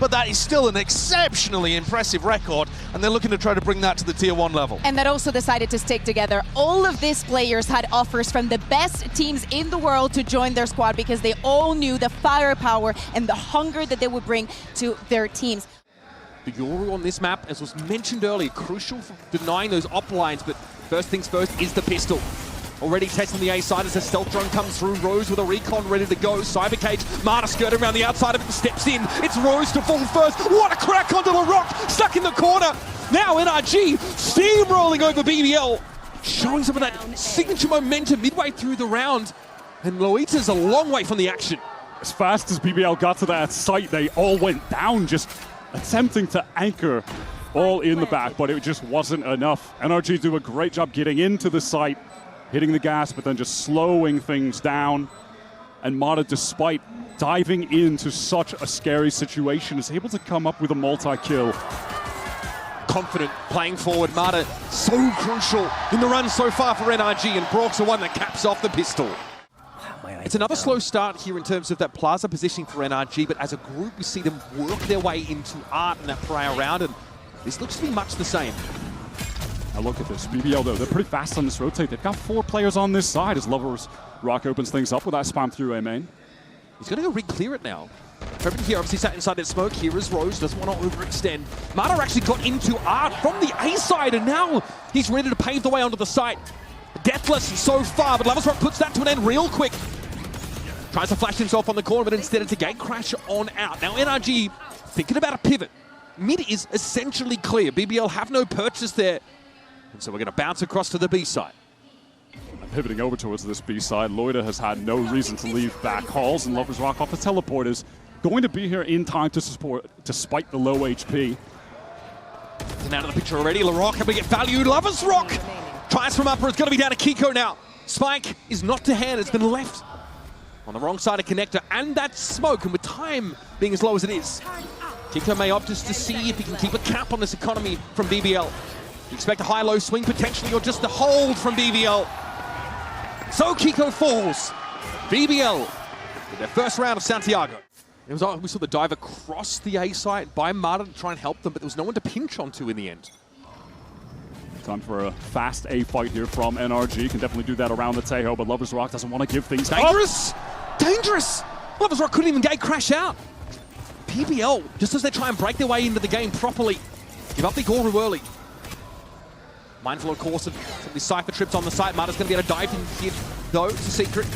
but that is still an exceptionally impressive record, and they're looking to try to bring that to the Tier 1 level. And that also decided to stick together. All of these players had offers from the best teams in the world to join their squad because they all knew the firepower and the hunger that they would bring to their teams. The Yoru on this map, as was mentioned earlier, crucial for denying those op lines, but first things first is the pistol. Already testing the A side as a stealth drone comes through. Rose with a recon ready to go. Cyber Cage, Marta skirting around the outside of it and steps in. It's Rose to fall first. What a crack onto the rock, stuck in the corner. Now NRG steamrolling over BBL, showing some of that signature momentum midway through the round. And Loita's a long way from the action. As fast as BBL got to that site, they all went down, just attempting to anchor all in the back, but it just wasn't enough. NRG do a great job getting into the site, hitting the gas, but then just slowing things down. And Mata, despite diving into such a scary situation, is able to come up with a multi-kill. Confident, playing forward. Mata, so crucial in the run so far for NRG, and Brock's the one that caps off the pistol. It's another slow start here in terms of that plaza positioning for NRG, but as a group, we see them work their way into art in that prior round, and this looks to be much the same. Now look at this, BBL though, they're pretty fast on this rotate. They've got 4 players on this side as Lovers Rock opens things up with that spam through A main. He's going to go re-clear it now. Everything here obviously sat inside that smoke. Here is Rose, doesn't want to overextend. Mata actually got into art from the A side, and now he's ready to pave the way onto the site. Deathless so far, but Lovers Rock puts that to an end real quick. Tries to flash himself on the corner, but instead it's a gate crash on out. Now NRG thinking about a pivot. Mid is essentially clear. BBL have no purchase there. And so we're going to bounce across to the B side. Pivoting over towards this B side, Loida has had no reason to leave back halls, and Lovers Rock off the teleport is going to be here in time to support despite the low HP. And out of the picture already, LaRock, can we get value? Lovers Rock tries from upper, it's going to be down to Kiko now. Spike is not to hand, it's been left on the wrong side of connector, and that smoke, and with time being as low as it is, Kiko may opt just to see if he can keep a cap on this economy from BBL. You expect a high-low swing potentially, or just a hold from BBL. So Kiko falls. BBL with their first round of Santiago. We saw the dive across the A site by Marta to try and help them, but there was no one to pinch onto in the end. Time for a fast A fight here from NRG. Can definitely do that around the Tejo, but Lovers Rock doesn't want to give things dangerous. Dangerous! Lovers Rock couldn't even gate crash out. BBL, just as they try and break their way into the game properly, give up the Goru early. Mindful, of course, of some of these Cypher trips on the site. Marta's going to be able to dive in here, though. It's a secret.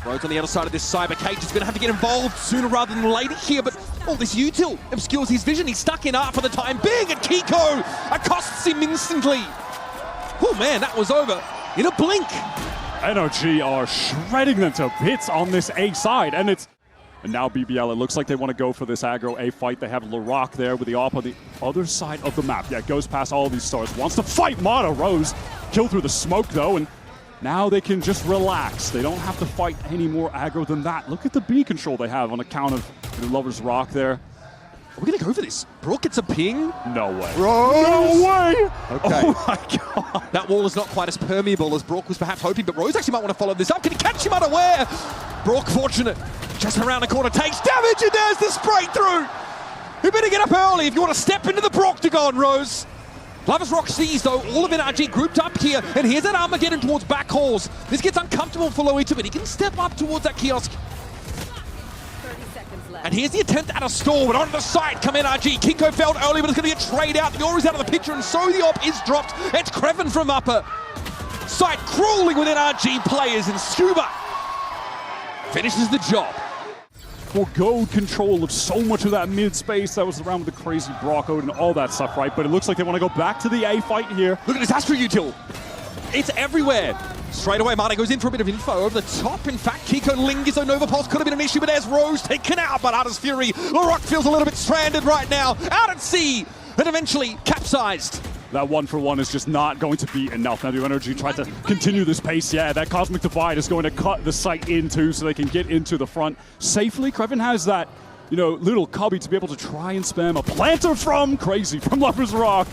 Rhodes on the other side of this Cyber Cage is going to have to get involved sooner rather than later here, but this util obscures his vision. He's stuck in art for the time being, and Kiko accosts him instantly. Oh man, that was over in a blink. NRG are shredding them to bits on this A side, and now BBL, it looks like they want to go for this aggro A fight. They have LaRock there with the op on the other side of the map. Yeah, goes past all these stars. Wants to fight Mata. Rose kill through the smoke though, and now they can just relax. They don't have to fight any more aggro than that. Look at the B control they have on account of the Lovers Rock there. Are we going to go for this? Brook gets a ping? No way. Rose! No way! Okay. Oh my god. That wall is not quite as permeable as Brook was perhaps hoping, but Rose actually might want to follow this up. Can he catch him unaware? Brook, fortunate. Just around the corner, takes damage, and there's the spray through! You better get up early if you want to step into the Proctagon, Rose. Lovers Rock sees, though, all of NRG grouped up here, and here's that Armageddon towards back halls. This gets uncomfortable for Loita, but he can step up towards that kiosk. 30 seconds left. And here's the attempt at a stall, but onto the side come NRG. Kiko felt early, but it's going to be a trade out. The Yoru's out of the picture, and so the op is dropped. It's Kreven from upper. Site crawling with NRG players, and Scuba finishes the job. Forgoed control of so much of that mid space. That was around with the crazy Brock and all that stuff, right? But it looks like they want to go back to the A fight here. Look at this Astro util. It's everywhere. Straight away, Mata goes in for a bit of info over the top. In fact, Kiko lingers, so Nova Pulse could have been an issue, but there's Rose taken out by Arta's Fury. LaRock feels a little bit stranded right now, out at sea, and eventually capsized. That 1-for-1 is just not going to be enough. Now the NRG try to continue this pace. Yeah, that Cosmic Divide is going to cut the site in two so they can get into the front safely. Kreven has that, little cubby to be able to try and spam a planter from Crazy from Lovers Rock.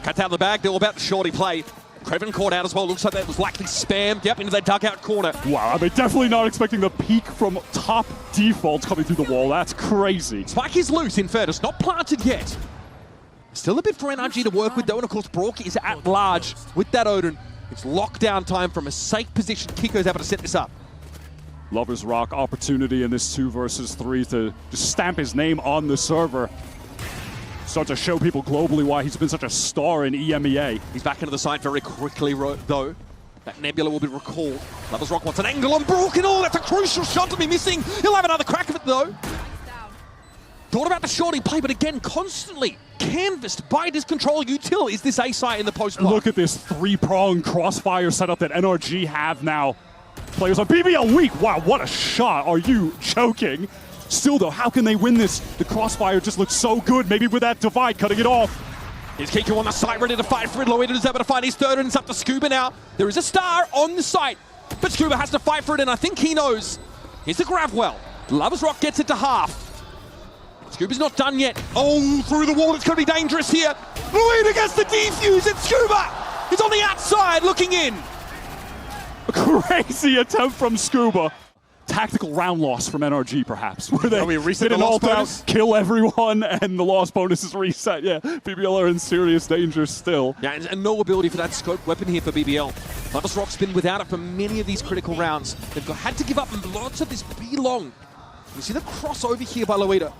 Cut out the bag, they're all about the shorty play. Kreven caught out as well. Looks like that was likely spammed. Yep, into that dugout corner. Wow, are they definitely not expecting the peak from top defaults coming through the wall? That's crazy. Spike is loose, in fairness. Not planted yet. Still a bit for NRG to work with, though. And, of course, Brock is at large with that Odin. It's lockdown time from a safe position. Kiko's able to set this up. Lovers Rock opportunity in this 2 versus 3 to just stamp his name on the server. Start to show people globally why he's been such a star in EMEA. He's back into the site very quickly, though. That Nebula will be recalled. Lovers Rock wants an angle on Brook, and that's a crucial shot to be missing. He'll have another crack of it, though. Thought about the shorting play, but again, constantly canvassed by Discontrol. Util is this A site in the post block. Look at this 3-prong crossfire setup that NRG have now. Players are BBL weak. Wow, what a shot. Are you joking? Still, though, how can they win this? The crossfire just looks so good. Maybe with that divide, cutting it off. Here's Kiko on the site, ready to fight for it. Loida is able to find his third, and it's up to Scuba now. There is a star on the site, but Scuba has to fight for it, and I think he knows. Here's the grab well. Lovers Rock gets it to half. Scuba's not done yet. Oh, through the wall, it's going to be dangerous here. Loida gets the defuse, and Scuba is on the outside looking in. A crazy attempt from Scuba. Tactical round loss from NRG, perhaps, where they reset hit the an loss ult-out, bonus? kill everyone, and the loss bonus is reset. Yeah, BBL are in serious danger still. Yeah, and no ability for that scope weapon here for BBL. Lovers Rock's been without it for many of these critical rounds. They've had to give up lots of this B-long. You see the crossover here by Loida.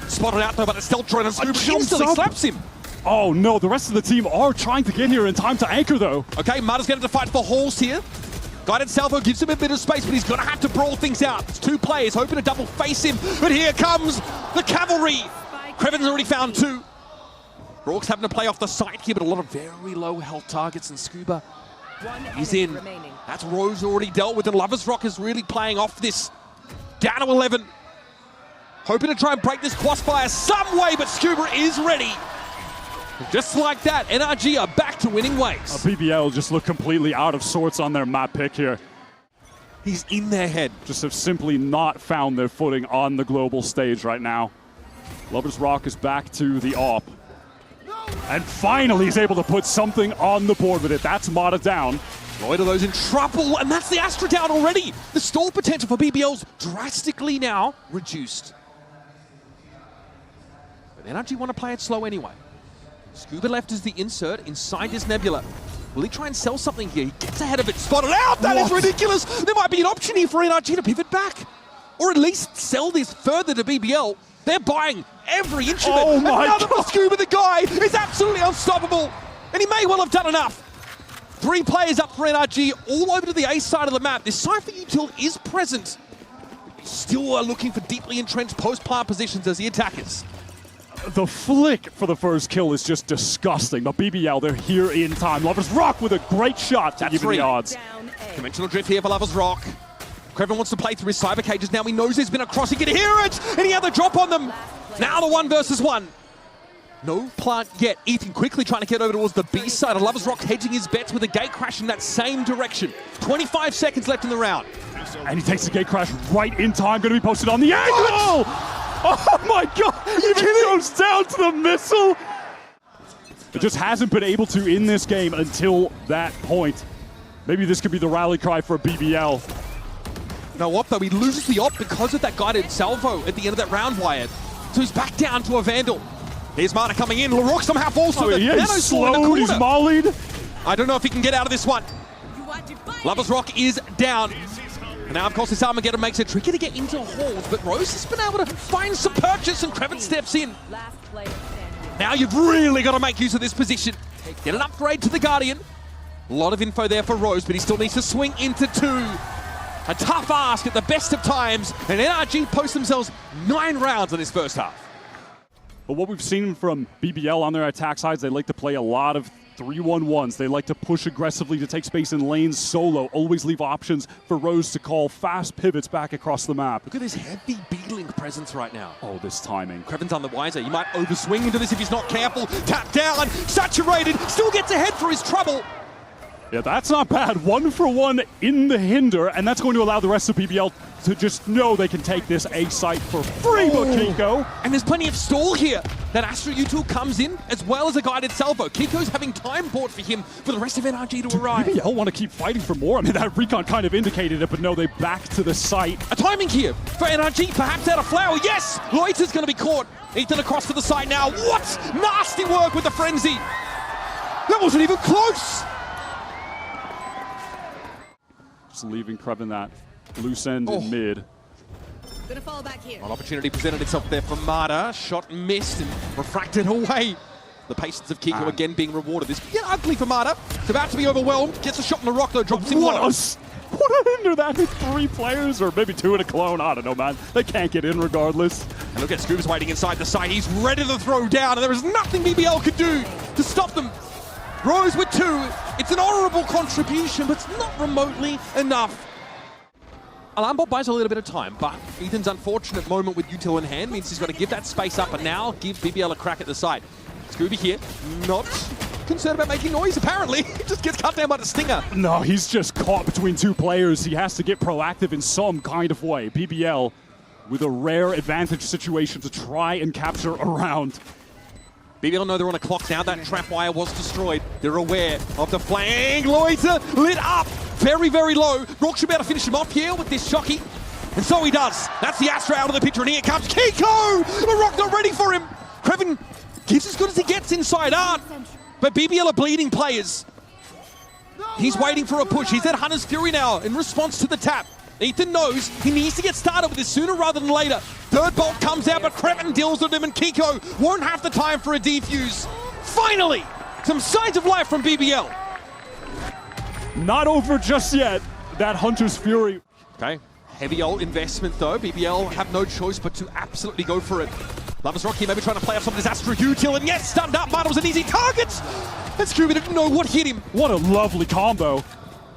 Spotted out though by the stealth drone, and Scuba instantly slaps him. Oh no, the rest of the team are trying to get here in time to anchor though. Okay, Mudder's going to fight for Halls here. Guided Salvo gives him a bit of space, but he's going to have to brawl things out. It's 2 players hoping to double face him, but here comes the cavalry. Kreven's already found 2. Rourke's having to play off the side here, but a lot of very low health targets, and Scuba is in. That's Rose already dealt with, and Lovers Rock is really playing off this. Down to 11. Hoping to try and break this crossfire some way, but Scuba is ready. Just like that, NRG are back to winning ways. BBL just look completely out of sorts on their map pick here. He's in their head. Just have simply not found their footing on the global stage right now. Lovers Rock is back to the AWP. And finally he's able to put something on the board with it. That's Mata down. Loida those in trouble, and that's the Astra down already. The stall potential for BBL's drastically now reduced. But NRG want to play it slow anyway. Scuba left as the insert inside this Nebula. Will he try and sell something here? He gets ahead of it, spotted out! That is ridiculous! There might be an option here for NRG to pivot back. Or at least sell this further to BBL. They're buying every inch of it. Oh my Another God. for Scuba, the guy is absolutely unstoppable. And he may well have done enough. 3 players up for NRG, all over to the A side of the map. This Cypher Util is present. Still are looking for deeply entrenched post-plant positions as the attackers. The flick for the first kill is just disgusting, but BBL, they're here in time. Lovers Rock with a great shot to even the odds. Conventional drift here for Lovers Rock. Kreven wants to play through his cyber cages. Now he knows there's been a cross. He can hear it, and he had the drop on them. Now the 1 versus 1. No plant yet. Ethan quickly trying to get over towards the B side. Lovers Rock hedging his bets with a gate crash in that same direction. 25 seconds left in the round. And he takes the gate crash right in time, going to be posted on the angle! Oh my God! It goes down to the missile! It just hasn't been able to in this game until that point. Maybe this could be the rally cry for BBL. No what though, he loses the op because of that guided salvo at the end of that round, Wyatt. So he's back down to a Vandal. Here's Marta coming in. Laroque somehow falls to the he's slowed, he's mollied. I don't know if he can get out of this one. Lovers Rock is down. And now, of course, this Armageddon makes it tricky to get into Halls, but Rose has been able to find some purchase, and Kreven steps in. Now you've really got to make use of this position. Get an upgrade to the Guardian. A lot of info there for Rose, but he still needs to swing into 2. A tough ask at the best of times, and NRG post themselves 9 rounds in this first half. But what we've seen from BBL on their attack sides, they like to play a lot of 3-1-1s. They like to push aggressively to take space in lanes solo, always leave options for Rose to call fast pivots back across the map. Look at this heavy B-Link presence right now. Oh, this timing. Kreven's on the wiser. He might overswing into this if he's not careful. Tap down, saturated, still gets ahead for his trouble. Yeah, that's not bad. 1 for 1 in the hinder, and that's going to allow the rest of BBL to just know they can take this A site for free, but Kiko. And there's plenty of stall here. That Astro util comes in, as well as a guided salvo. Kiko's having time bought for him for the rest of NRG to arrive. BBL want to keep fighting for more. I mean, that recon kind of indicated it, but no, they back to the site. A timing here for NRG, perhaps out of flower. Yes, Loiter's going to be caught. Ethan across to the side now. What? Nasty work with the frenzy. That wasn't even close. Just leaving Krevin that loose end in mid. Gonna fall back here. An opportunity presented itself there for Mada. Shot missed and refracted away. The patience of Kiko again being rewarded. This get ugly for Mada. It's about to be overwhelmed. Gets a shot in the rock though. Drops in one. What a hinder that with 3 players, or maybe 2 in a clone. I don't know, man. They can't get in regardless. And look at Scoob's waiting inside the site. He's ready to throw down, and there is nothing BBL could do to stop them. Rose with 2. It's an honorable contribution, but it's not remotely enough. Alarm bot buys a little bit of time, but Ethan's unfortunate moment with util in hand means he's got to give that space up and now give BBL a crack at the site. Scooby here, not concerned about making noise, apparently. He just gets cut down by the stinger. No, he's just caught between 2 players. He has to get proactive in some kind of way. BBL with a rare advantage situation to try and capture a round. BBL know they're on a clock now. That trap wire was destroyed. They're aware of the flank. Loiter lit up very, very low. Rock should be able to finish him off here with this shocky. And so he does. That's the Astra out of the picture, and here comes Kiko! The Rock not ready for him. Krevin gives as good as he gets inside art. But BBL are bleeding players. He's waiting for a push. He's at Hunter's Fury now in response to the tap. Ethan knows he needs to get started with this sooner rather than later. Third bolt comes out, but Krevin deals with him, and Kiko won't have the time for a defuse. Finally, some signs of life from BBL. Not over just yet. That Hunter's Fury. Okay, heavy old investment though. BBL have no choice but to absolutely go for it. Lovers Rocky maybe trying to play off some of this Astro util, and yes, stunned up. Marta was an easy target. And Scooby didn't know what hit him. What a lovely combo.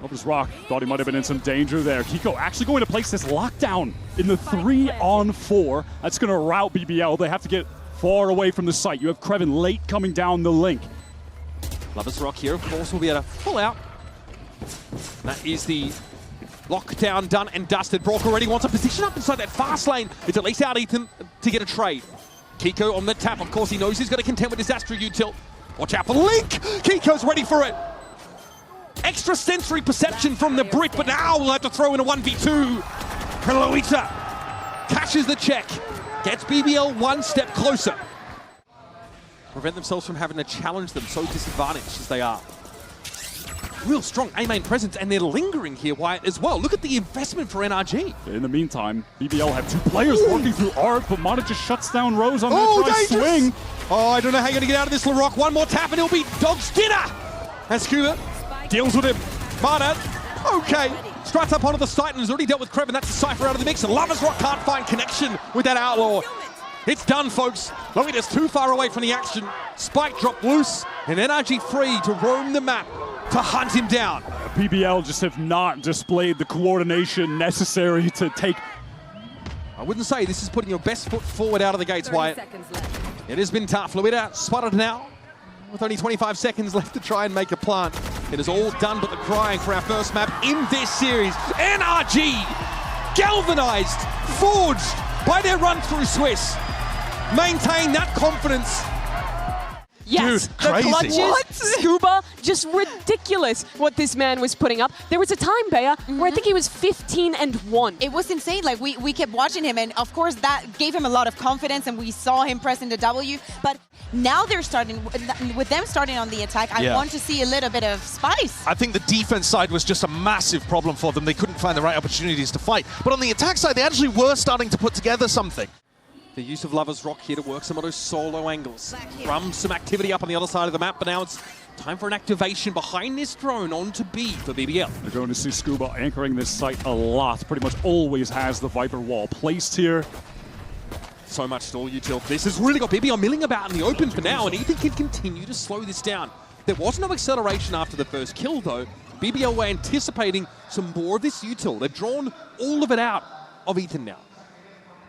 Lovers Rock thought he might have been in some danger there. Kiko actually going to place this lockdown in the 3-on-4. That's going to rout BBL. They have to get far away from the site. You have Krevin late coming down the link. Lovers Rock here, of course, will be able to pull out. That is the lockdown done and dusted. Brock already wants a position up inside that fast lane. It's at least out Ethan to get a trade. Kiko on the tap. Of course, he knows he's got to contend with his Astro util. Watch out for Link. Kiko's ready for it. Extra sensory perception from the Brit, but now we'll have to throw in a 1v2. Loiter cashes the check. Gets BBL one step closer. Prevent themselves from having to challenge them, so disadvantaged as they are. Real strong A-main presence, and they're lingering here, Wyatt, as well. Look at the investment for NRG. In the meantime, BBL have 2 players working through art, but Mata just shuts down Rose on their try swing. Oh, I don't know how you're going to get out of this, LaRock. One more tap, and it'll be Dog's dinner. And Scuba deals with him. Mata, okay. Struts up onto the site and has already dealt with Krevin. That's a Cypher out of the mix, and Lovers Rock can't find connection with that Outlaw. It's done, folks. Lovida's too far away from the action. Spike dropped loose, and NRG free to roam the map to hunt him down. BBL just have not displayed the coordination necessary to take. I wouldn't say this is putting your best foot forward out of the gates, Wyatt. It has been tough. Lovida spotted now with only 25 seconds left to try and make a plant. It is all done but the crying for our first map in this series. NRG, galvanized, forged by their run through Swiss. Maintain that confidence. Yes, Dude, the crazy. clutches, What? Scuba, just ridiculous what this man was putting up. There was a time, Bea, where I think he was 15-1. It was insane. Like, we kept watching him, and of course that gave him a lot of confidence, and we saw him pressing the W. But now they're starting, with them starting on the attack, I want to see a little bit of spice. I think the defense side was just a massive problem for them. They couldn't find the right opportunities to fight. But on the attack side, they actually were starting to put together something. The use of Lovers Rock here to work some of those solo angles. Drum some activity up on the other side of the map, but now it's time for an activation behind this drone onto B for BBL. They're going to see Scuba anchoring this site a lot. Pretty much always has the Viper wall placed here. So much stall util. This has really got BBL milling about in the open for now, and Ethan can continue to slow this down. There was no acceleration after the first kill, though. BBL were anticipating some more of this util. They've drawn all of it out of Ethan now.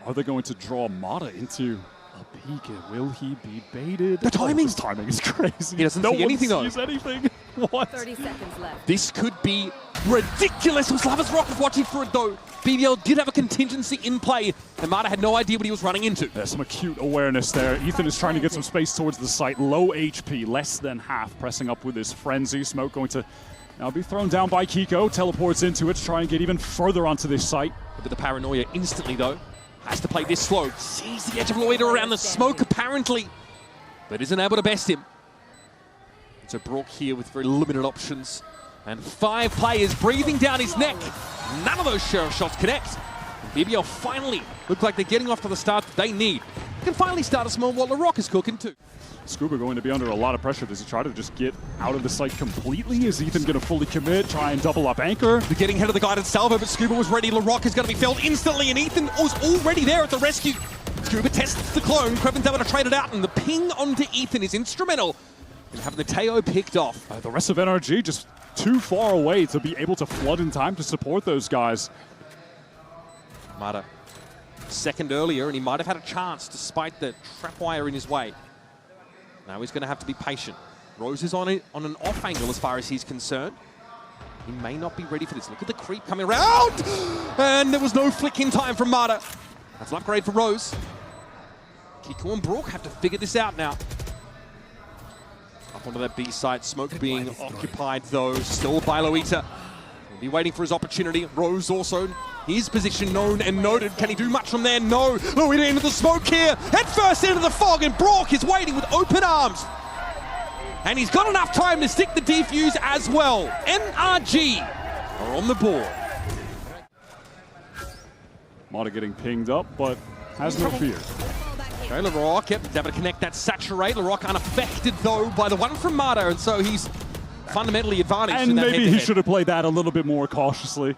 Are they going to draw Mata into a peek? Will he be baited? The timing. His timing is crazy. He doesn't no see anything, one though. sees anything. What? 30 seconds left. This could be ridiculous. It was Lavas Rock was watching for it though. BBL did have a contingency in play, and Mata had no idea what he was running into. There's some acute awareness there. Ethan is trying to get some space towards the site. Low HP, less than half, pressing up with his Frenzy. Smoke going to now be thrown down by Kiko. Teleports into it to try and get even further onto this site. A bit of paranoia instantly though. Has to play this slow. Sees the edge of Loiter around the smoke apparently, but isn't able to best him. So Brock here with very limited options. And 5 players breathing down his neck. None of those sheriff shots connect. And BBL finally look like they're getting off to the start that they need. Can finally start a small what LaRock is cooking too. Scuba going to be under a lot of pressure. Does he try to just get out of the site completely? Is Ethan going to fully commit, try and double up anchor? They're getting ahead of the guided salvo, but Scuba was ready. LaRock is going to be felled instantly, and Ethan was already there at the rescue. Scuba tests the clone. Krevin's able to trade it out, and the ping onto Ethan is instrumental in having the Teo picked off. The rest of NRG just too far away to be able to flood in time to support those guys. Mata second earlier, and he might have had a chance despite the trapwire in his way. Now he's going to have to be patient. Rose is on an off angle as far as he's concerned. He may not be ready for this. Look at the creep coming around! And there was no flick in time from Mata. That's an upgrade for Rose. Kiko and Brook have to figure this out now. Up onto that B site, Smoke being occupied though, still by Loiter. He'll be waiting for his opportunity. Rose also, his position known and noted. Can he do much from there? No. Loiter into the smoke here, head first into the fog, and Brock is waiting with open arms. And he's got enough time to stick the defuse as well. NRG are on the board. Mata getting pinged up, but has no fear. Okay, LaRock, yep, able to connect that saturate. LaRock unaffected though by the one from Mata, and so he's fundamentally advantaged and in that maybe he should have played that a little bit more cautiously,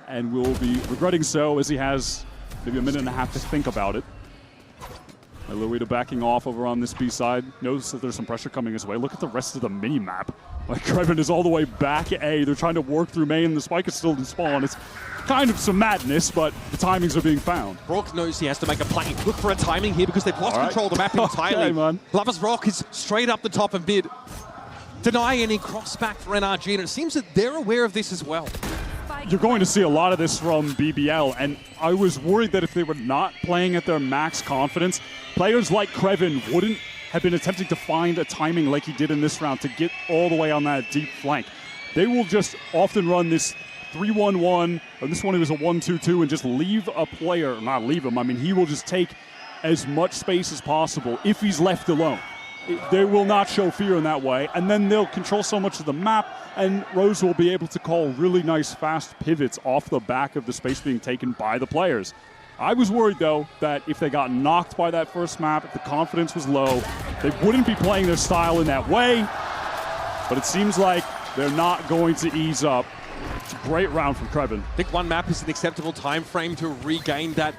and will be regretting so as he has maybe a minute and a half to think about it. Loiter backing off over on this B side. Knows that there's some pressure coming his way. Look at the rest of the mini-map. Like, Krevin is all the way back A. They're trying to work through main. The spike is still in spawn. It's kind of some madness, but the timings are being found. Brock knows he has to make a play. Look for a timing here because they've lost control of the map entirely. Okay, man. Lavas Rock is straight up the top of mid. Deny any cross-back for NRG, and it seems that they're aware of this as well. You're going to see a lot of this from BBL, and I was worried that if they were not playing at their max confidence, players like Krevin wouldn't have been attempting to find a timing like he did in this round to get all the way on that deep flank. They will just often run this 3-1-1, or this one it was a 1-2-2, and just leave a player, not leave him, I mean, he will just take as much space as possible if he's left alone. They will not show fear in that way, and then they'll control so much of the map, and Rose will be able to call really nice fast pivots off the back of the space being taken by the players. I was worried, though, that if they got knocked by that first map, if the confidence was low, they wouldn't be playing their style in that way, but it seems like they're not going to ease up. It's a great round from Krevin. I think one map is an acceptable time frame to regain that.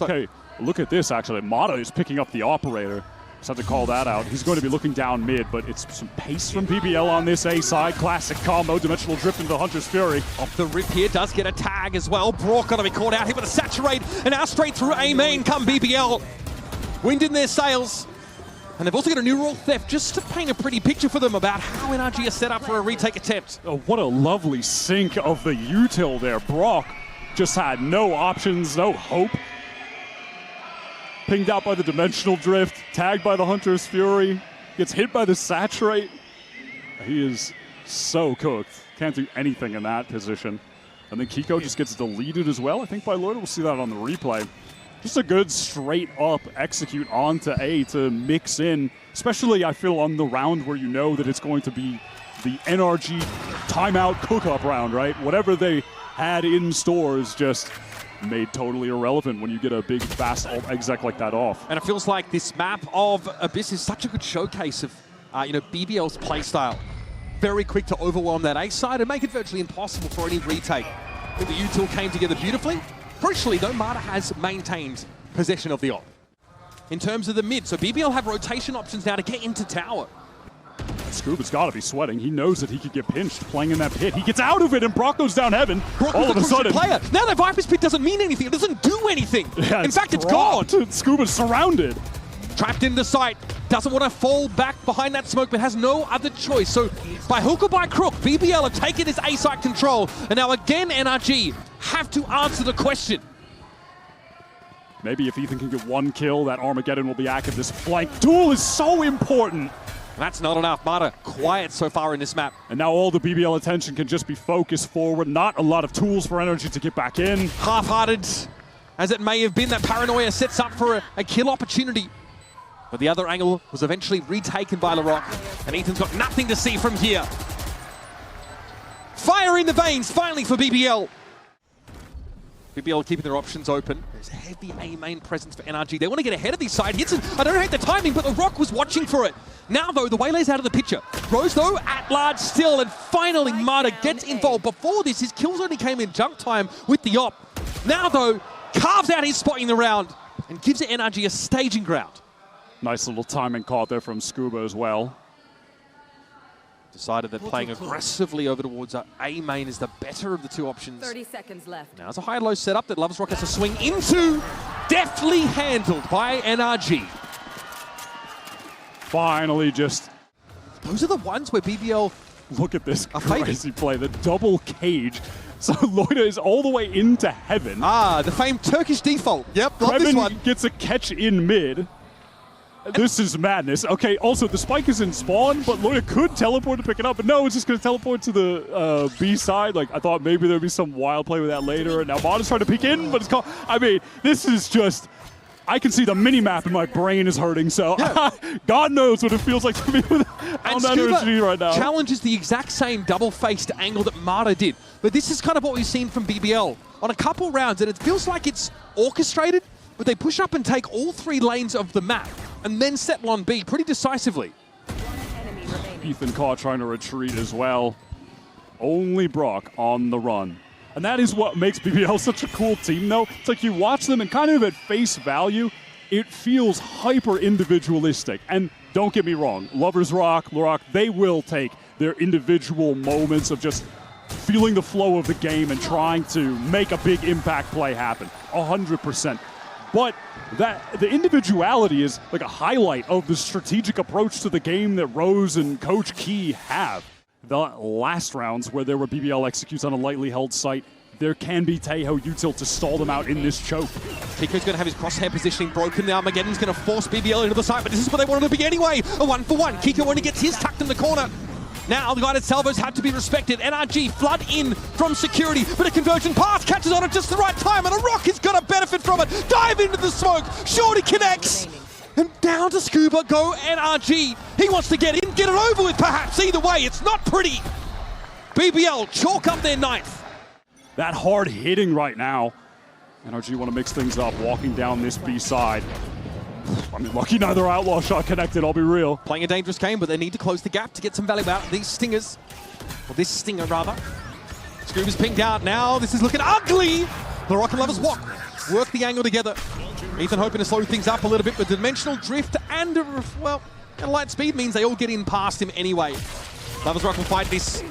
Okay, look at this, actually. Mata is picking up the operator. Just have to call that out. He's going to be looking down mid, but it's some pace from BBL on this A side. Classic combo, dimensional drift into the Hunter's Fury. Off the rip here, does get a tag as well. Brock going to be caught out here with a saturate, and now straight through A main come BBL. Wind in their sails. And they've also got a new rule theft just to paint a pretty picture for them about how NRG are set up for a retake attempt. Oh, what a lovely sync of the util there. Brock just had no options, no hope. Pinged out by the dimensional drift, tagged by the Hunter's Fury, gets hit by the saturate. He is so cooked. Can't do anything in that position. And then Kiko just gets deleted as well. I think by Loiter, we'll see that on the replay. Just a good straight up execute onto A to mix in, especially I feel on the round where you know that it's going to be the NRG timeout cook-up round, right? Whatever they had in stores just made totally irrelevant when you get a big, fast alt exec like that off. And it feels like this map of Abyss is such a good showcase of BBL's playstyle. Very quick to overwhelm that A side and make it virtually impossible for any retake. I think the util came together beautifully. Crucially though, Mata has maintained possession of the op. In terms of the mid, so BBL have rotation options now to get into tower. Scuba's got to be sweating. He knows that he could get pinched playing in that pit. He gets out of it, and Brock goes down heaven. Brock all of a sudden, player. Now that Viper's pit doesn't mean anything. It doesn't do anything. Yeah, in fact, it's gone. Scuba's surrounded. Trapped in the site. doesn't want to fall back behind that smoke, but has no other choice. So by hook or by crook, BBL have taken this A site control, and now again NRG have to answer the question. Maybe if Ethan can get one kill, that Armageddon will be active. This flank duel is so important. That's not enough. Mata quiet so far in this map. And now all the BBL attention can just be focused forward. Not a lot of tools for NRG to get back in. Half-hearted as it may have been, that paranoia sets up for a kill opportunity. But the other angle was eventually retaken by LaRock, and Ethan's got nothing to see from here. Fire in the veins, finally, for BBL. BBL keeping their options open. There's a heavy A main presence for NRG. They want to get ahead of these side hits, and I don't hate the timing, but LaRock was watching for it. Now, though, the Waylay's out of the picture. Rose, though, at large still, and finally Mata gets involved. Before this, his kills only came in junk time with the op. Now, though, carves out his spot in the round and gives NRG a staging ground. Nice little timing caught there from Scuba as well. Decided that playing aggressively over towards A main is the better of the two options. 30 seconds left. Now it's a high-low setup that LoversRock has to swing into. Deftly handled by NRG. Finally just... Those are the ones where BBL... Look at this crazy play, the double cage. So Loida is all the way into heaven. Ah, the famed Turkish default. Yep, love this one. Gets a catch in mid. This is madness. Okay, also the spike is in spawn, but Loida could teleport to pick it up, but no, it's just going to teleport to the B side. Like, I thought maybe there'd be some wild play with that later, and now Mata's trying to peek in, but it's called... I mean, this is just... I can see the mini-map and my brain is hurting, so yeah. God knows what it feels like to be with on energy right now. Challenges the exact same double-faced angle that Mata did, but this is kind of what we've seen from BBL on a couple rounds, and it feels like it's orchestrated, but they push up and take all three lanes of the map and then settle on B pretty decisively. Ethan caught trying to retreat as well. Only Brock on the run. And that is what makes BBL such a cool team, though. It's like you watch them and kind of at face value, it feels hyper individualistic. And don't get me wrong, LoversRock, they will take their individual moments of just feeling the flow of the game and trying to make a big impact play happen, 100%. But the individuality is like a highlight of the strategic approach to the game that Rose and Coach Key have. The last rounds where there were BBL executes on a lightly held site, there can be Tejo util to stall them out in this choke. Kiko's going to have his crosshair positioning broken. The Armageddon's going to force BBL into the site, but this is what they wanted to be anyway. A 1-for-1. Kiko only gets his tucked in the corner. Now the guided salvos have to be respected. NRG flood in from security, but a conversion pass catches on at just the right time, and LaRock is going to benefit from it. Dive into the smoke. Shorty connects. And down to Scuba go NRG. He wants to get in, get it over with perhaps. Either way, it's not pretty. BBL chalk up their ninth. That hard hitting right now. NRG want to mix things up, walking down this B side. I mean, lucky neither outlaw shot connected, I'll be real. Playing a dangerous game, but they need to close the gap to get some value out of these stingers. Or this stinger, rather. Scuba's pinged out now. This is looking ugly. LaRock and LoversRock work the angle together. Ethan hoping to slow things up a little bit, but dimensional drift and, well, light speed means they all get in past him anyway. LoversRock will fight this.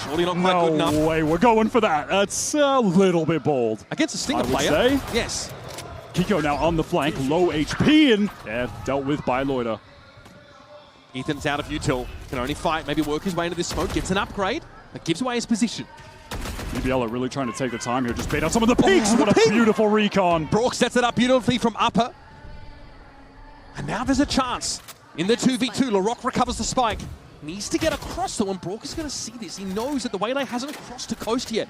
Surely not quite good enough. No way, we're going for that. That's a little bit bold. Against a stinger player. Say. Yes. Kiko now on the flank, low HP, and dealt with by Loida. Ethan's out of util, can only fight, maybe work his way into this smoke, gets an upgrade, that gives away his position. BBL are really trying to take the time here, just bait out some of the peaks. What a beautiful recon. Brock sets it up beautifully from upper. And now there's a chance. In the 2v2, LaRock recovers the spike. Needs to get across though, and Brock is going to see this. He knows that the Waylay hasn't crossed the coast yet.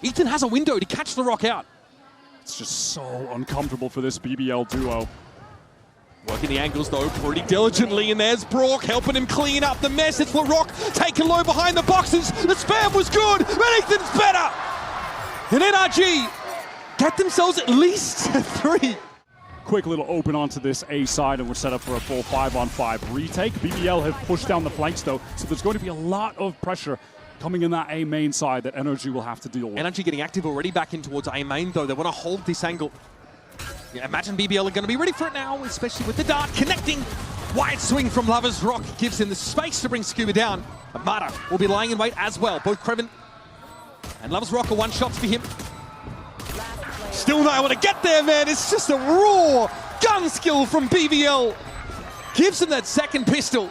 Ethan has a window to catch LaRock out. It's just so uncomfortable for this BBL duo. Working the angles though pretty diligently, and there's Brock helping him clean up the mess. It's LaRock taken low behind the boxes. The spam was good, but Ethan's better. And NRG get themselves at least 3. Quick little open onto this A side, and we're set up for a full 5-on-5 retake. BBL have pushed down the flanks though, so there's going to be a lot of pressure coming in that A main side that NRG will have to deal with. NRG getting active already back in towards A main though. They want to hold this angle. Yeah, imagine BBL are going to be ready for it now, especially with the dart connecting. Wide swing from LoversRock gives him the space to bring Scuba down. And Mata will be lying in wait as well. Both Kreven and LoversRock are one-shots for him. Still not able to get there, man. It's just a raw gun skill from BBL. gives him that second pistol.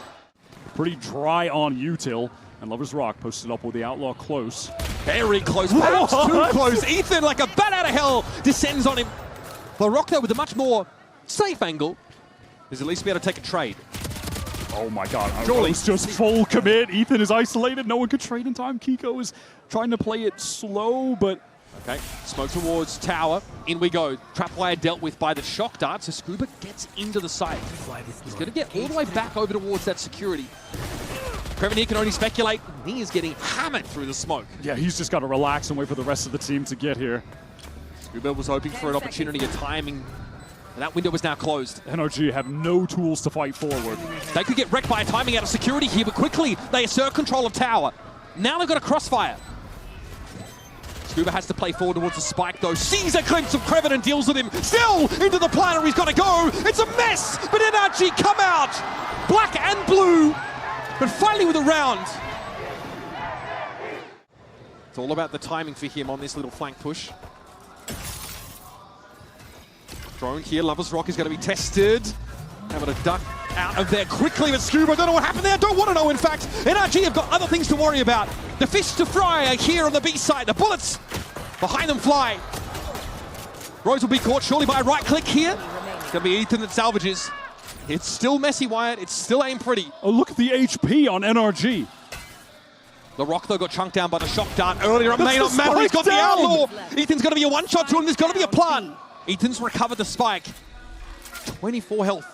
Pretty dry on util, and Lover's Rock posted up with the Outlaw close. Very close, perhaps too close. Ethan, like a bat out of hell, descends on him. LaRock, though, with a much more safe angle, is at least be able to take a trade. Oh my god, Surely. it's just full commit. Ethan is isolated, no one could trade in time. Kiko is trying to play it slow, but... Okay, smoke towards tower. In we go. Trapwire dealt with by the shock dart, so Scuba gets into the site. He's going to get all the way back over towards that security. Kreven here can only speculate. He is getting hammered through the smoke. Yeah, he's just got to relax and wait for the rest of the team to get here. Scuba was hoping for an opportunity of timing, and that window was now closed. NRG have no tools to fight forward. They could get wrecked by a timing out of security here, but quickly they assert control of tower. Now they've got a crossfire. Scuba has to play forward towards the spike, though. Sees a glimpse of Kreven and deals with him. Still into the planter, he's got to go. It's a mess, but NRG come out. Black and blue, but finally with a round. It's all about the timing for him on this little flank push. Drone here, Lover's Rock is going to be tested. Having to duck out of there quickly, but Scuba, don't know what happened there, don't want to know in fact. NRG have got other things to worry about. The fish to fry are here on the B side, the bullets behind them fly. Rose will be caught surely by a right click here. It's going to be Ethan that salvages. It's still messy, Wyatt, it's still aim pretty. Oh, look at the HP on NRG. LaRock, though, got chunked down by the shock dart earlier. It may That's not the matter, he's got spike the down. outlaw. Ethan's going to be a one-shot to him, there's going to be a plant. Ethan's recovered the spike. 24 health.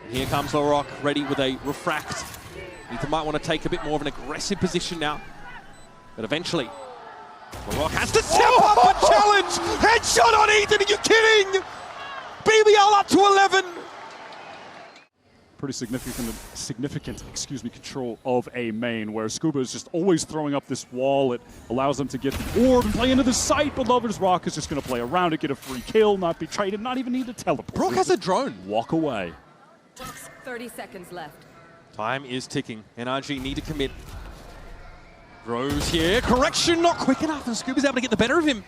And here comes LaRock, ready with a refract. Ethan might want to take a bit more of an aggressive position now. But eventually, LaRock has to step up and challenge! Headshot on Ethan, are you kidding? BBL up to 11! Pretty significant control of a main, where Scuba is just always throwing up this wall. It allows them to get the orb and play into the site, but Lover's Rock is just going to play around it, get a free kill, not be traded, not even need to teleport. Rock has a drone. Walk away. 30 seconds left. Time is ticking. NRG need to commit. Rose here. Correction, not quick enough, and Scuba's able to get the better of him.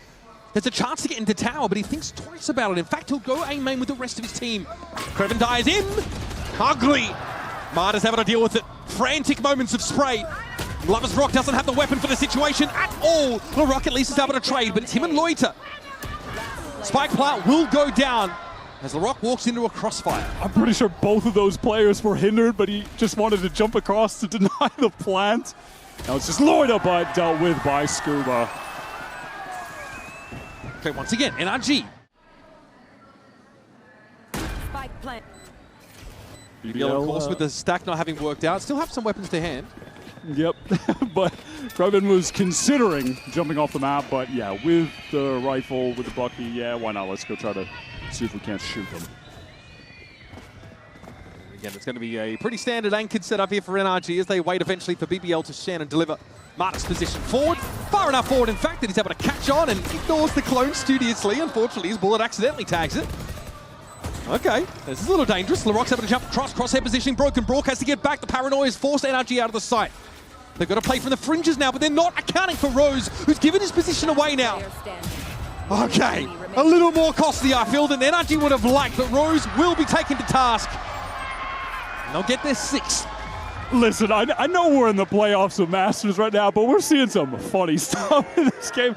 There's a chance to get into tower, but he thinks twice about it. In fact, he'll go aim main with the rest of his team. Kreven dies in. Ugly. Marta's having to deal with it. Frantic moments of spray. Lover's Rock doesn't have the weapon for the situation at all. LaRock at least is able to trade, but it's him and Loiter. Spike plant will go down as LaRock walks into a crossfire. I'm pretty sure both of those players were hindered, but he just wanted to jump across to deny the plant. Now it's just Loiter, but dealt with by Scuba. Okay, once again, NRG. Spike plant. BBL, of course, with the stack not having worked out, still have some weapons to hand. Yep, but Kreven was considering jumping off the map, but yeah, with the rifle, with the Bucky, yeah, why not? Let's go try to see if we can't shoot them. Again, it's going to be a pretty standard anchored setup here for NRG as they wait eventually for BBL to shan and deliver. Marta's position forward, far enough forward in fact that he's able to catch on and ignores the clone studiously. Unfortunately, his bullet accidentally tags it. Okay, this is a little dangerous. LaRock's able to jump across, crosshair positioning, broken. Brock has to get back. The paranoia has forced NRG out of the sight. They've got to play from the fringes now, but they're not accounting for Rose, who's given his position away now. Okay, a little more costly, I feel, than NRG would have liked, but Rose will be taken to task. And they'll get their 6th. Listen, I know we're in the playoffs of Masters right now, but we're seeing some funny stuff in this game.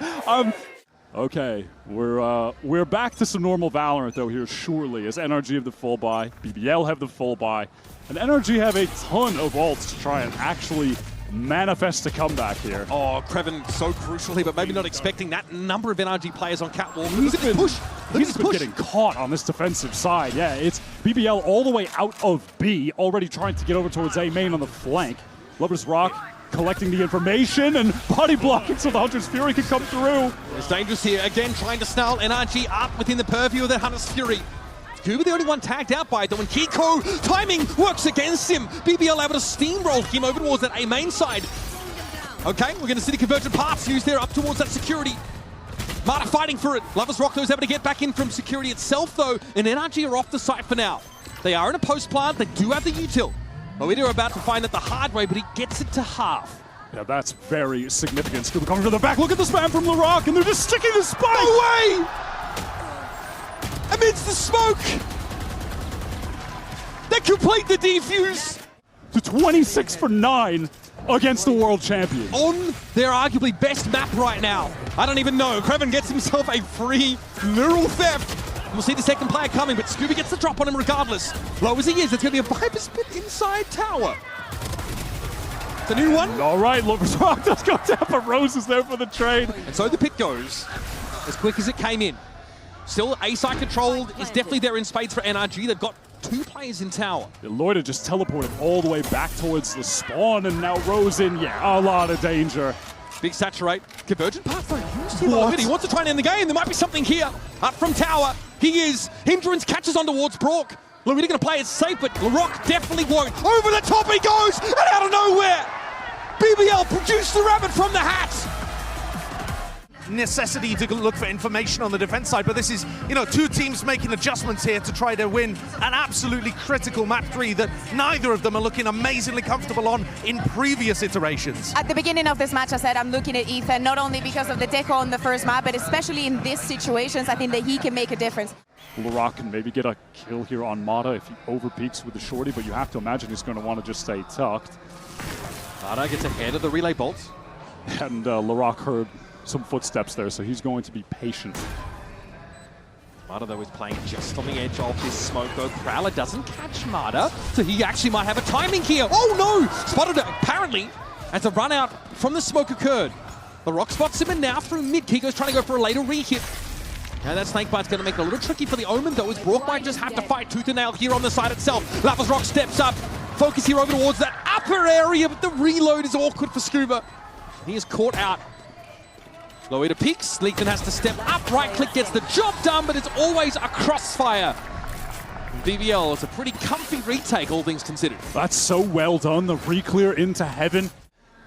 Okay, we're back to some normal Valorant though here surely, as NRG have the full buy, BBL have the full buy, and NRG have a ton of ults to try and actually manifest a comeback here. Oh, Kreven so crucial here, but maybe not expecting that number of NRG players on catwalk. Look at this push. Look at this push. Getting caught on this defensive side. Yeah, it's BBL all the way out of B, already trying to get over towards A main on the flank. Lover's Rock collecting the information and body blocking so the Hunter's Fury can come through. It's dangerous here, again trying to snarl NRG up within the purview of the Hunter's Fury. Scuba the only one tagged out by it, though, when Kiko, timing works against him. BBL able to steamroll him over towards that A main side. Okay, we're going to see the convergent parts used there up towards that security. Marta fighting for it. Lover's Rock, though, is able to get back in from security itself, though, and NRG are off the site for now. They are in a post plant, they do have the util. Loiter about to find it the hard way, but he gets it to half. Yeah, that's very significant. Scuba coming from the back. Look at the spam from LaRock, and they're just sticking the spike. No way! Amidst the smoke! they complete the defuse! To 26 for 9 against the world champion. On their arguably best map right now. I don't even know. Kreven gets himself a free neural theft. We'll see the second player coming, but Scooby gets the drop on him regardless. Low as he is, it's going to be a Viper spit inside tower. It's a new one. All right, LaRock does go down, but Rose is there for the trade. And so the pick goes as quick as it came in. Still, A-side controlled is definitely there in spades for NRG. They've got 2 players in tower. Loida just teleported all the way back towards the spawn, and now Rose in, yeah, a lot of danger. Big saturate. Convergent path though, used here a little bit. He wants to try and end the game. There might be something here. Up from tower. He is. Hindrance catches on towards Brock. Loida gonna play it safe, but LaRock definitely won't. Over the top he goes, and out of nowhere, BBL produced the rabbit from the hat. Necessity to look for information on the defense side, but this is, you know, 2 teams making adjustments here to try to win an absolutely critical map 3 that neither of them are looking amazingly comfortable on in previous iterations. At the beginning of this match, I said I'm looking at Ethan, not only because of the deco on the first map, but especially in these situations, I think that he can make a difference. LaRock can maybe get a kill here on Mata if he overpeaks with the shorty, but you have to imagine he's going to want to just stay tucked. Mata gets ahead of the relay bolts. And LaRock heard some footsteps there, so he's going to be patient. Mata, though, is playing just on the edge of this smoke, though. Prowler doesn't catch Mata, so he actually might have a timing here. Oh, no! Spotted it, apparently, as a run out from the smoke occurred. LaRock spots him, and now through mid. Kiko's trying to go for a later re-hit. Now that snakebite's going to make it a little tricky for the Omen, though, as Brock might just have to fight tooth and nail here on the side itself. Lavas Rock steps up. Focus here over towards that upper area, but the reload is awkward for Scuba. He is caught out. Loida peeks, Leekton has to step up, right click gets the job done, but it's always a crossfire. BBL is a pretty comfy retake, all things considered. That's so well done, the re-clear into heaven.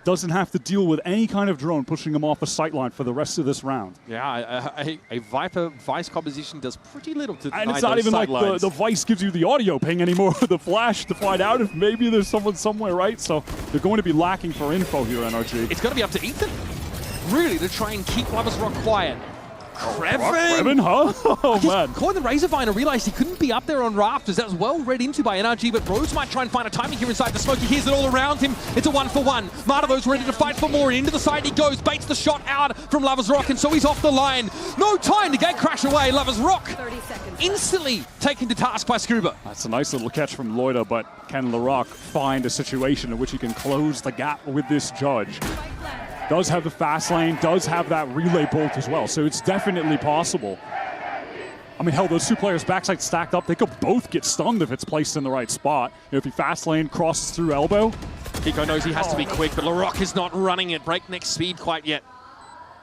Doesn't have to deal with any kind of drone pushing him off a sightline for the rest of this round. Yeah, a Viper Vice composition does pretty little to deny. And it's not even like the Vice gives you the audio ping anymore, the flash to find out if maybe there's someone somewhere, right? So they're going to be lacking for info here, NRG. It's going to be up to Ethan, really, to try and keep Lavas Rock quiet. Kreven, huh? Oh, man. Caught in the Razorvine and realized he couldn't be up there on rafters. That was well read into by NRG, but Rose might try and find a timing here inside the smoke. He hears it all around him. It's a 1-for-1. Mata, though's ready to fight for more. Into the side he goes, baits the shot out from Lavas Rock, and so he's off the line. No time to gate crash away. Lavas Rock instantly taken to task by Scuba. That's a nice little catch from Loida, but can LaRock find a situation in which he can close the gap with this judge? Does have the fast lane, does have that relay bolt as well, so it's definitely possible. I mean, hell, those 2 players backside stacked up, they could both get stunned if it's placed in the right spot. You know, if he fast lane crosses through elbow. Kiko knows he has to be quick, but LaRock is not running at breakneck speed quite yet.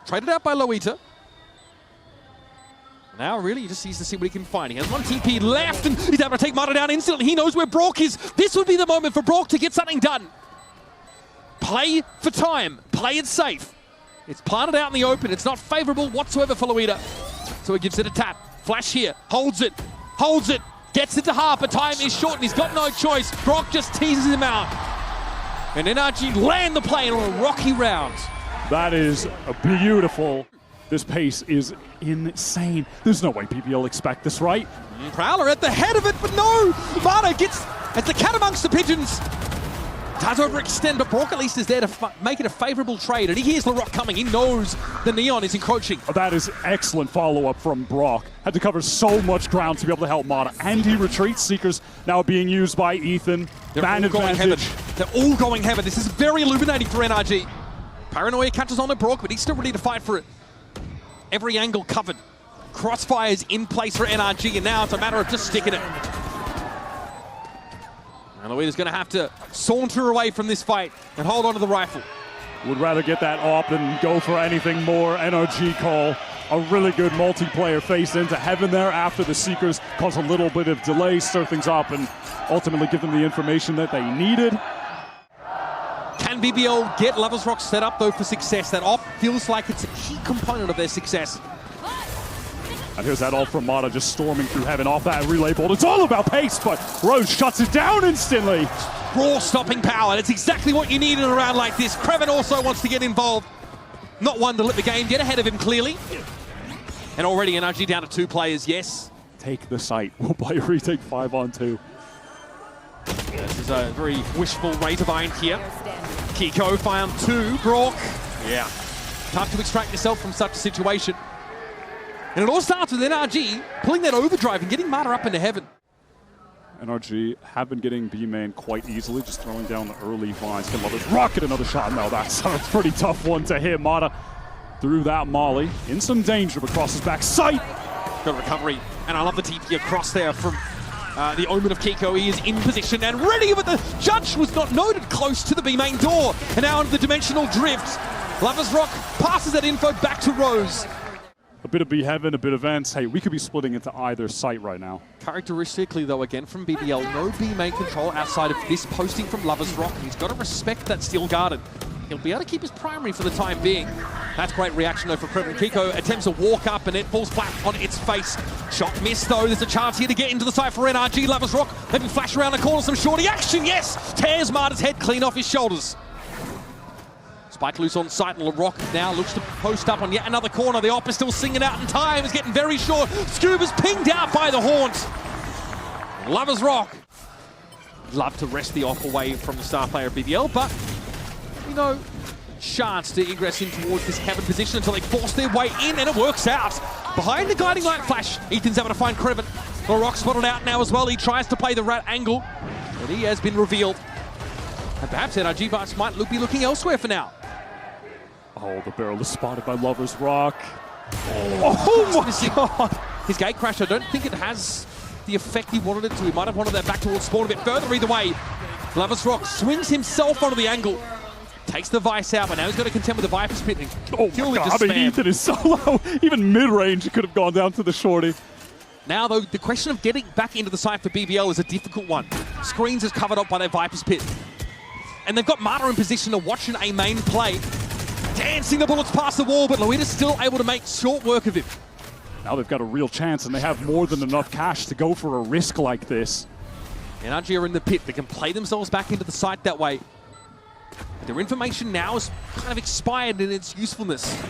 Traded out by Loita. Now, really, he just needs to see what he can find. He has 1 TP left, and he's able to take Mata down instantly. He knows where Brock is. This would be the moment for Brock to get something done. Play for time. Play it safe. It's planted out in the open. It's not favorable whatsoever for Loida. So he gives it a tap. Flash here. Holds it. Holds it. Gets it to half, but time is short, and he's got no choice. Brock just teases him out. And NRG land the play on a rocky round. That is beautiful. This pace is insane. There's no way BBL expect this, right? Prowler at the head of it, but no! Mata gets as the cat amongst the pigeons. Does overextend, but Brock at least is there to make it a favorable trade. And he hears LaRock coming. He knows the Neon is encroaching. That is excellent follow-up from Brock. Had to cover so much ground to be able to help Mata. And he retreats. Seekers now being used by Ethan. They're all going heaven. They're all going heaven. This is very illuminating for NRG. Paranoia catches on to Brock, but he's still ready to fight for it. Every angle covered. Crossfires in place for NRG, and now it's a matter of just sticking it. And Loida's going to have to saunter away from this fight and hold on to the rifle. Would rather get that op than go for anything more. NRG call a really good multiplayer face into heaven there after the Seekers cause a little bit of delay, stir things up, and ultimately give them the information that they needed. Can BBL get Lavas Rock set up, though, for success? That op feels like it's a key component of their success. And here's that ult from Mata just storming through heaven off that relay bolt. It's all about pace, but Rose shuts it down instantly. Raw stopping power. That's exactly what you need in a round like this. Kreven also wants to get involved. Not one to let the game get ahead of him, clearly. And already NRG down to 2 players, yes. Take the site. We'll play a retake 5-on-2. This is a very wishful Razorbind here. Kiko found 2. Brock. Yeah. Tough to extract yourself from such a situation. And it all starts with NRG pulling that overdrive and getting Mata up into heaven. NRG have been getting B main quite easily, just throwing down the early vines. Can Lovers rocket another shot. No, that's a pretty tough one to hit. Mata through that molly. In some danger, but crosses back sight. Got a recovery. And I love the TP across there from the Omen of Kiko. He is in position and ready, but the judge was not noted close to the B main door. And now into the dimensional drift. Lovers Rock passes that info back to Rose. A bit of B Heaven, a bit of Vents. Hey, we could be splitting into either site right now. Characteristically, though, again from BBL, no B main control outside of this posting from Lovers Rock. He's got to respect that Steel Garden. He'll be able to keep his primary for the time being. That's great reaction, though, for Krevin. Kiko attempts to walk up, and it falls flat on its face. Shot missed, though. There's a chance here to get into the site for NRG. Lovers Rock, maybe flash around the corner, some shorty action, yes! Tears Mata's head clean off his shoulders. Spike loose on sight, and LaRock now looks to post up on yet another corner. The op is still singing out, and time is getting very short. Scuba's pinged out by the haunt. Lovers Rock. Love to rest the op away from the star player of BBL, but, you know, chance to ingress in towards this heaven position until they force their way in, and it works out. Behind the guiding light flash, Ethan's able to find Krevin. LaRock spotted out now as well. He tries to play the rat angle, but he has been revealed. And perhaps NRG Bites might be looking elsewhere for now. Oh, the barrel is spotted by Lovers Rock. Oh my god! His gate crash, I don't think it has the effect he wanted it to. He might have wanted that back towards spawn a bit further. Either way, Lovers Rock swings himself onto the angle. Takes the Vice out, but now he's got to contend with the Viper's Pit. Oh my god, I mean, Ethan is so low. Even mid-range, he could have gone down to the shorty. Now, though, the question of getting back into the site for BBL is a difficult one. Screens is covered up by their Viper's Pit. And they've got Mata in position to watch an A main play. Dancing the bullets past the wall, but Luita's still able to make short work of him. Now they've got a real chance, and they have more than enough cash to go for a risk like this. NRG are in the pit. They can play themselves back into the site that way. But their information now is kind of expired in its usefulness.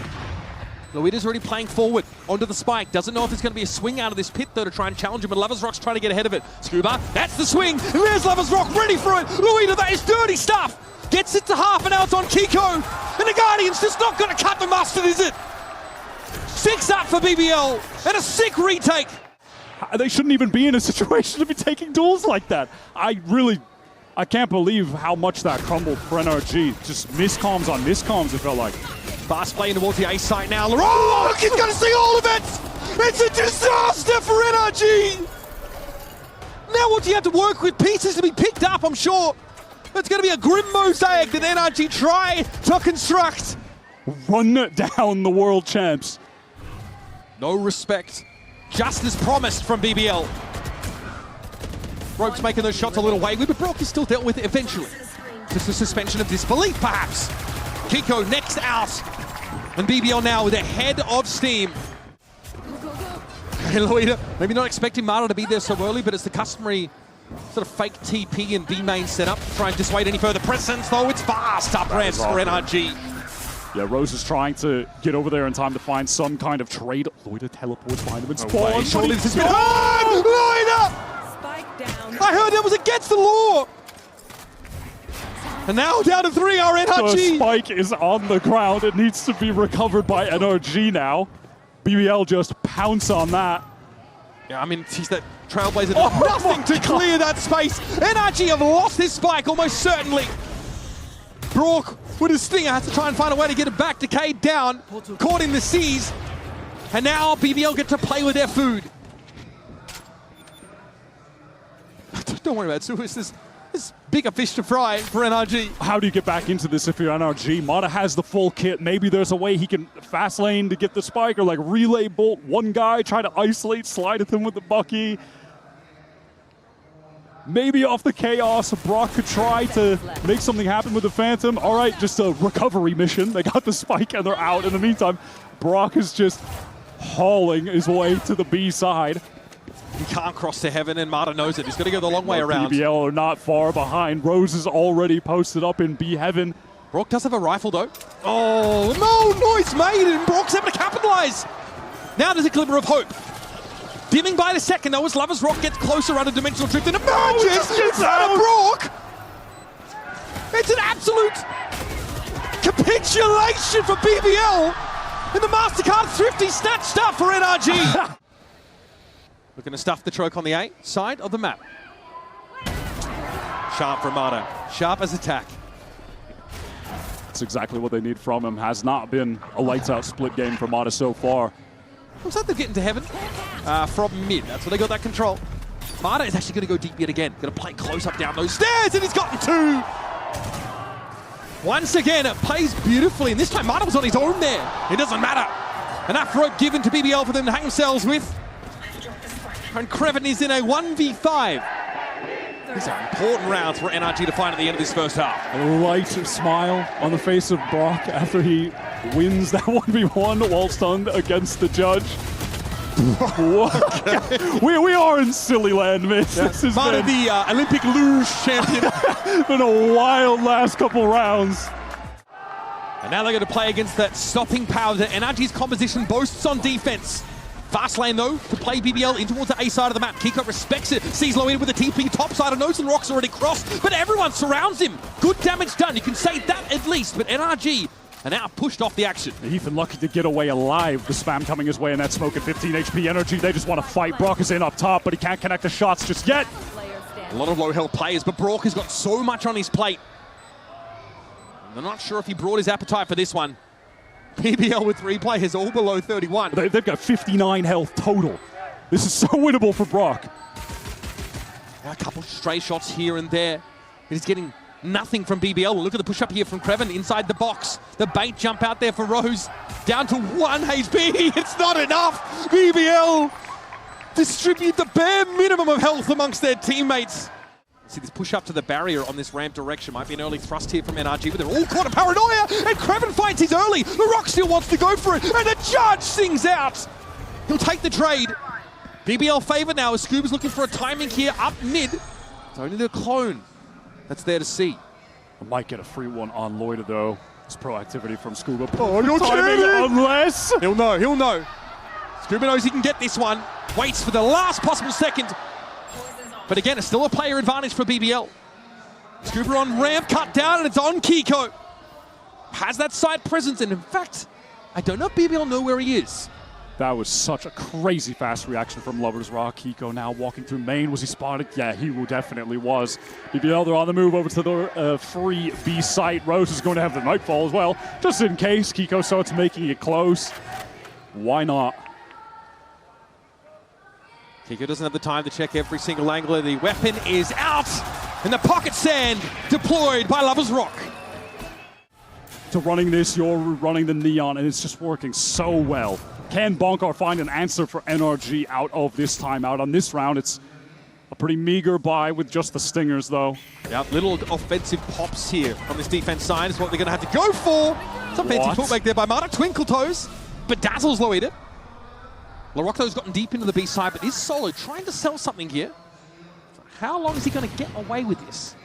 Luita's already playing forward onto the spike. Doesn't know if there's going to be a swing out of this pit, though, to try and challenge him. And Lovers Rock's trying to get ahead of it. Scuba, that's the swing. And there's Lovers Rock ready for it. Luita, that is dirty stuff. Gets it to half, and now it's on Kiko. And the Guardian's just not going to cut the mustard, is it? 6 up for BBL, and a sick retake. They shouldn't even be in a situation to be taking duels like that. I can't believe how much that crumbled for NRG. Just miscomms on miscomms, it felt like. Fast play towards the A site now. Oh, he's going to see all of it. It's a disaster for NRG. Now what do you have to work with? Pieces to be picked up, I'm sure. It's going to be a grim mosaic that NRG try to construct. Run down the world champs. No respect. Just as promised from BBL. Rope's making those shots a little wayward, but Brock is still dealt with it eventually. Just a suspension of disbelief, perhaps. Kiko next out. And BBL now with a head of steam. And Luita, maybe not expecting Mata to be there so early, but it's the customary sort of fake TP and B main setup to try and dissuade any further presence, though it's fast up ramps for NRG. Yeah, Rose is trying to get over there in time to find some kind of trade. Luita teleports behind him and spawns. Surely this is good. Luita! Spike down. I heard that was against the law! And now down to 3 are NRG! The spike is on the ground. It needs to be recovered by NRG now. BBL just pounce on that. Yeah, I mean, he's that Trailblazer. Nothing to clear that space. NRG have lost his spike almost certainly. Brock with his stinger has to try and find a way to get it back. Decayed down, caught in the seas. And now BBL get to play with their food. Don't worry about it, Suez. There's bigger fish to fry for NRG. How do you get back into this if you're NRG? Mata has the full kit. Maybe there's a way he can fast lane to get the spike, or like relay bolt one guy, try to isolate, slide at him with the Bucky. Maybe off the chaos, Brock could try to make something happen with the Phantom. All right, just a recovery mission. They got the spike and they're out. In the meantime, Brock is just hauling his way to the B side. He can't cross to heaven, and Mata knows it. He's got to go the long way around. BBL are not far behind. Rose is already posted up in B heaven. Brock does have a rifle, though. Oh, no, noise made, and Brock's able to capitalize. Now there's a glimmer of hope. Dimming by the second though as Lovers Rock gets closer under Dimensional Drift and emerges in front of Brock. It's an absolute capitulation for BBL. And the MasterCard Thrifty snatched up for NRG. Looking to stuff the choke on the A side of the map. Sharp for Armada. Sharp as attack. That's exactly what they need from him. Has not been a lights-out split game for Armada so far. Looks like they're getting to heaven from mid. That's where they got that control. Armada is actually going to go deep yet again. Going to play close up down those stairs, and he's gotten two. Once again, it plays beautifully, and this time Armada was on his own there. It doesn't matter. Enough rope given to BBL for them to hang themselves with. And Creven is in a 1v5. These are important rounds for NRG to find at the end of this first half. A light smile on the face of Brock after he wins that 1v1 while stunned against the judge. we are in silly land, Mitch. Yeah. This has Part been of the Olympic luge champion. been a wild last couple rounds. And now they're going to play against that stopping power that NRG's composition boasts on defense. Fast lane though, to play BBL in towards the A side of the map. Kiko respects it, sees low in with the TP, top side of Nose and Rock's already crossed, but everyone surrounds him. Good damage done, you can say that at least, but NRG are now pushed off the action. Ethan lucky to get away alive. The spam coming his way in that smoke at 15 HP energy. They just want to fight. Brock is in up top, but he can't connect the shots just yet. A lot of low health players, but Brock has got so much on his plate. I'm not sure if he brought his appetite for this one. BBL with 3 players all below 31. They've got 59 health total. This is so winnable for Brock. A couple stray shots here and there. He's getting nothing from BBL. Look at the push up here from Creven inside the box. The bait jump out there for Rose. Down to 1 HP. It's not enough. BBL distribute the bare minimum of health amongst their teammates. See this push up to the barrier on this ramp direction. Might be an early thrust here from NRG, but they're all caught in paranoia. And Creven finds his early. The Rock still wants to go for it. And the judge sings out. He'll take the trade. BBL favor now as Scuba's looking for a timing here up mid. It's only the clone that's there to see. I might get a free one on Loida though. It's proactivity from Scuba. Oh, you're timing unless. He'll know, he'll know. Scuba knows he can get this one. Waits for the last possible second. But again, it's still a player advantage for BBL. Scuba on ramp, cut down, and it's on Kiko. Has that side presence, and in fact, I don't know if BBL know where he is. That was such a crazy fast reaction from Lovers Rock. Kiko now walking through main. Was he spotted? Yeah, he definitely was. BBL, they're on the move over to the free B site. Rose is going to have the Nightfall as well, just in case Kiko starts making it close. Why not? Kiko doesn't have the time to check every single angle. The weapon is out, and the pocket sand deployed by Lovers Rock. To running this, you're running the Neon, and it's just working so well. Can Bonkar find an answer for NRG out of this timeout? On this round, it's a pretty meager buy with just the Stingers, though. Yeah, little offensive pops here from this defense side is what they're going to have to go for. Some fancy footwork there by Marta. Twinkle Toes, but Dazzle's low eater. Larocco's gotten deep into the B side, but is solo, trying to sell something here. How long is he going to get away with this?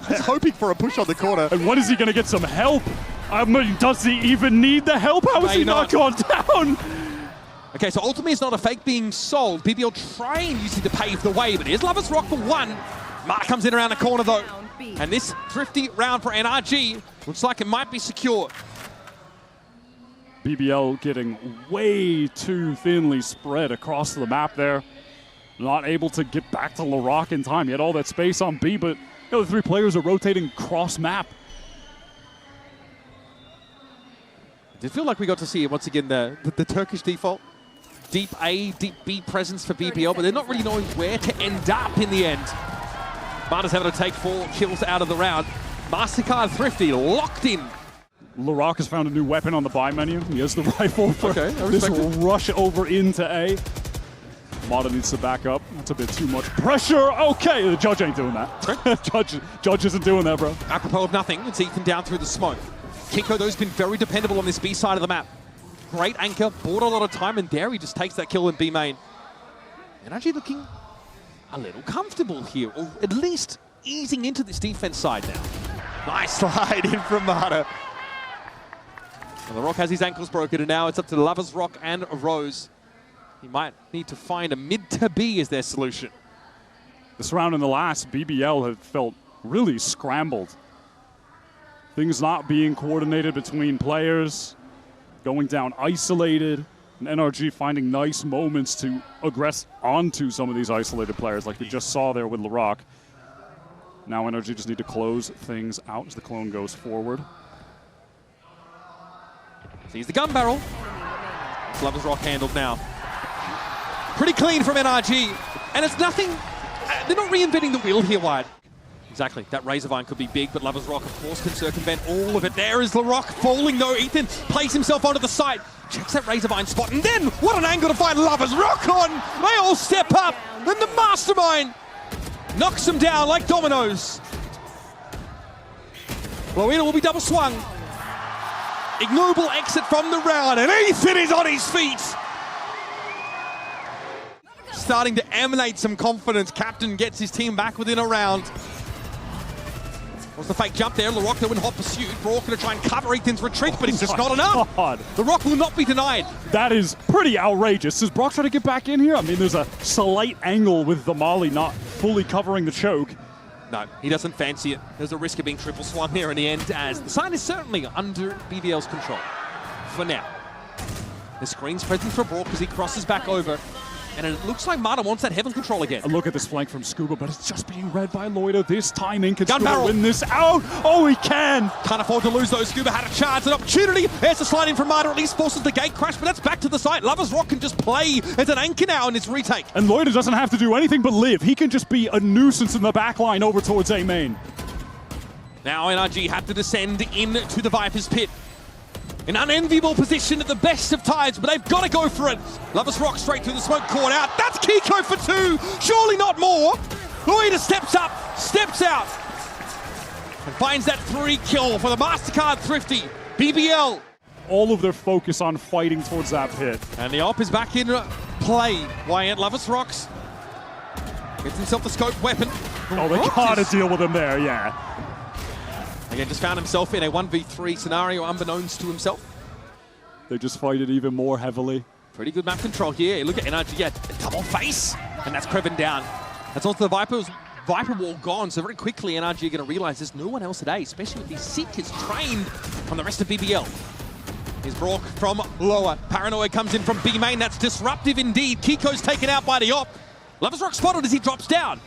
He's hoping for a push on the corner. And when is he going to get some help? I mean, does he even need the help? How is he not gone down? Okay, so ultimately it's not a fake being sold. BBL trying using to pave the way, but here's Lovers Rock for 1. Mark comes in around the corner though. And this thrifty round for NRG looks like it might be secure. BBL getting way too thinly spread across the map there. Not able to get back to LaRock in time. He had all that space on B, but the other 3 players are rotating cross map. I did feel like we got to see once again the Turkish default. Deep A, deep B presence for BBL, but they're not really knowing where to end up in the end. Marta's having to take 4 kills out of the round. MasterCard Thrifty locked in. LaRock has found a new weapon on the buy menu. He has the rifle for this rush over into A. Mata needs to back up. That's a bit too much pressure. Okay, the judge ain't doing that. Judge isn't doing that, bro. Apropos of nothing, it's Ethan down through the smoke. Kiko, though, has been very dependable on this B side of the map. Great anchor, bought a lot of time, and there he just takes that kill in B main. And actually looking a little comfortable here, or at least easing into this defense side now. Nice slide in from Mata. Well, the Rock has his ankles broken, and now it's up to Lovers Rock and Rose He might need to find a mid to B as their solution. This round and the last, BBL have felt really scrambled. Things not being coordinated between players, going down isolated, and NRG finding nice moments to aggress onto some of these isolated players like we just saw there with LaRock. Now NRG just need to close things out as the clone goes forward. Sees the gun barrel. Lovers Rock handled now. Pretty clean from NRG. And it's nothing, they're not reinventing the wheel here, Wyatt. Exactly, that Razorvine could be big, but Lovers Rock, of course, can circumvent all of it. There is LaRock falling, though. Ethan plays himself onto the side, checks that Razorvine spot, and then what an angle to find Lovers Rock on! They all step up, and the Mastermind knocks them down like dominoes. Loida will be double swung. Ignoble exit from the round, and Ethan is on his feet! Starting to emanate some confidence. Captain gets his team back within a round. Was the fake jump there? LaRock though in hot pursuit. Brock going to try and cover Ethan's retreat, but it's just not enough. God. LaRock will not be denied. That is pretty outrageous. Does Brock try to get back in here? I mean, there's a slight angle with the Molly not fully covering the choke. No, he doesn't fancy it. There's a risk of being triple swung here in the end, as the sign is certainly under BBL's control for now. The screen's present for Brock as he crosses back over. And it looks like Mata wants that heaven control again. A look at this flank from Scuba, but it's just being read by Loida. This timing can Gun Scuba barrel. win this out. Oh, he can. Can't afford to lose though. Scuba had a chance, an opportunity. There's a slide in from Mata, at least forces the gate crash, but that's back to the site. Lovers Rock can just play as an anchor now in his retake. And Loida doesn't have to do anything but live. He can just be a nuisance in the back line over towards A main. Now NRG have to descend into the Viper's pit. An unenviable position at the best of times, but they've got to go for it. Lovers Rock straight through the smoke, caught out. That's Kiko for two, surely not more. Loida steps up, steps out, and finds that 3 kill for the MasterCard Thrifty. BBL. All of their focus on fighting towards that pit. And the op is back in play. Wyatt Lovers Rocks gets himself the scope weapon. Oh, they gotta deal with him there, yeah. Again, just found himself in a 1v3 scenario unbeknownst to himself. They just fight it even more heavily. Pretty good map control here. Look at NRG, yeah, double face, and that's Kreven down. That's also the Viper wall gone, so very quickly NRG are going to realize there's no one else today, especially with these Seekers trained on the rest of BBL. Here's Brock from lower. Paranoia comes in from B main. That's disruptive indeed. Kiko's taken out by the op. Lovers Rock spotted as he drops down.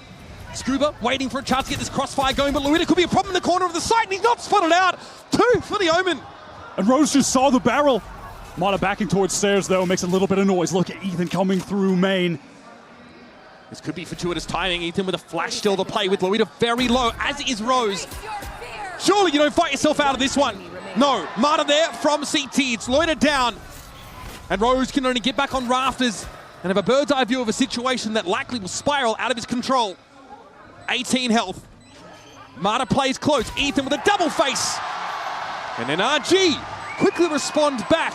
Scuba waiting for a chance to get this crossfire going, but Loida could be a problem in the corner of the site, and he's not spotted out. 2 for the Omen. And Rose just saw the barrel. Mata backing towards stairs, though, makes a little bit of noise. Look at Ethan coming through main. This could be fortuitous timing. Ethan with a flash still to play with Loida very low, as is Rose. Surely you don't fight yourself out of this one. No, Mata there from CT. It's Loida down. And Rose can only get back on rafters and have a bird's eye view of a situation that likely will spiral out of his control. 18 health. Mata plays close. Ethan with a double face. And then NRG quickly respond back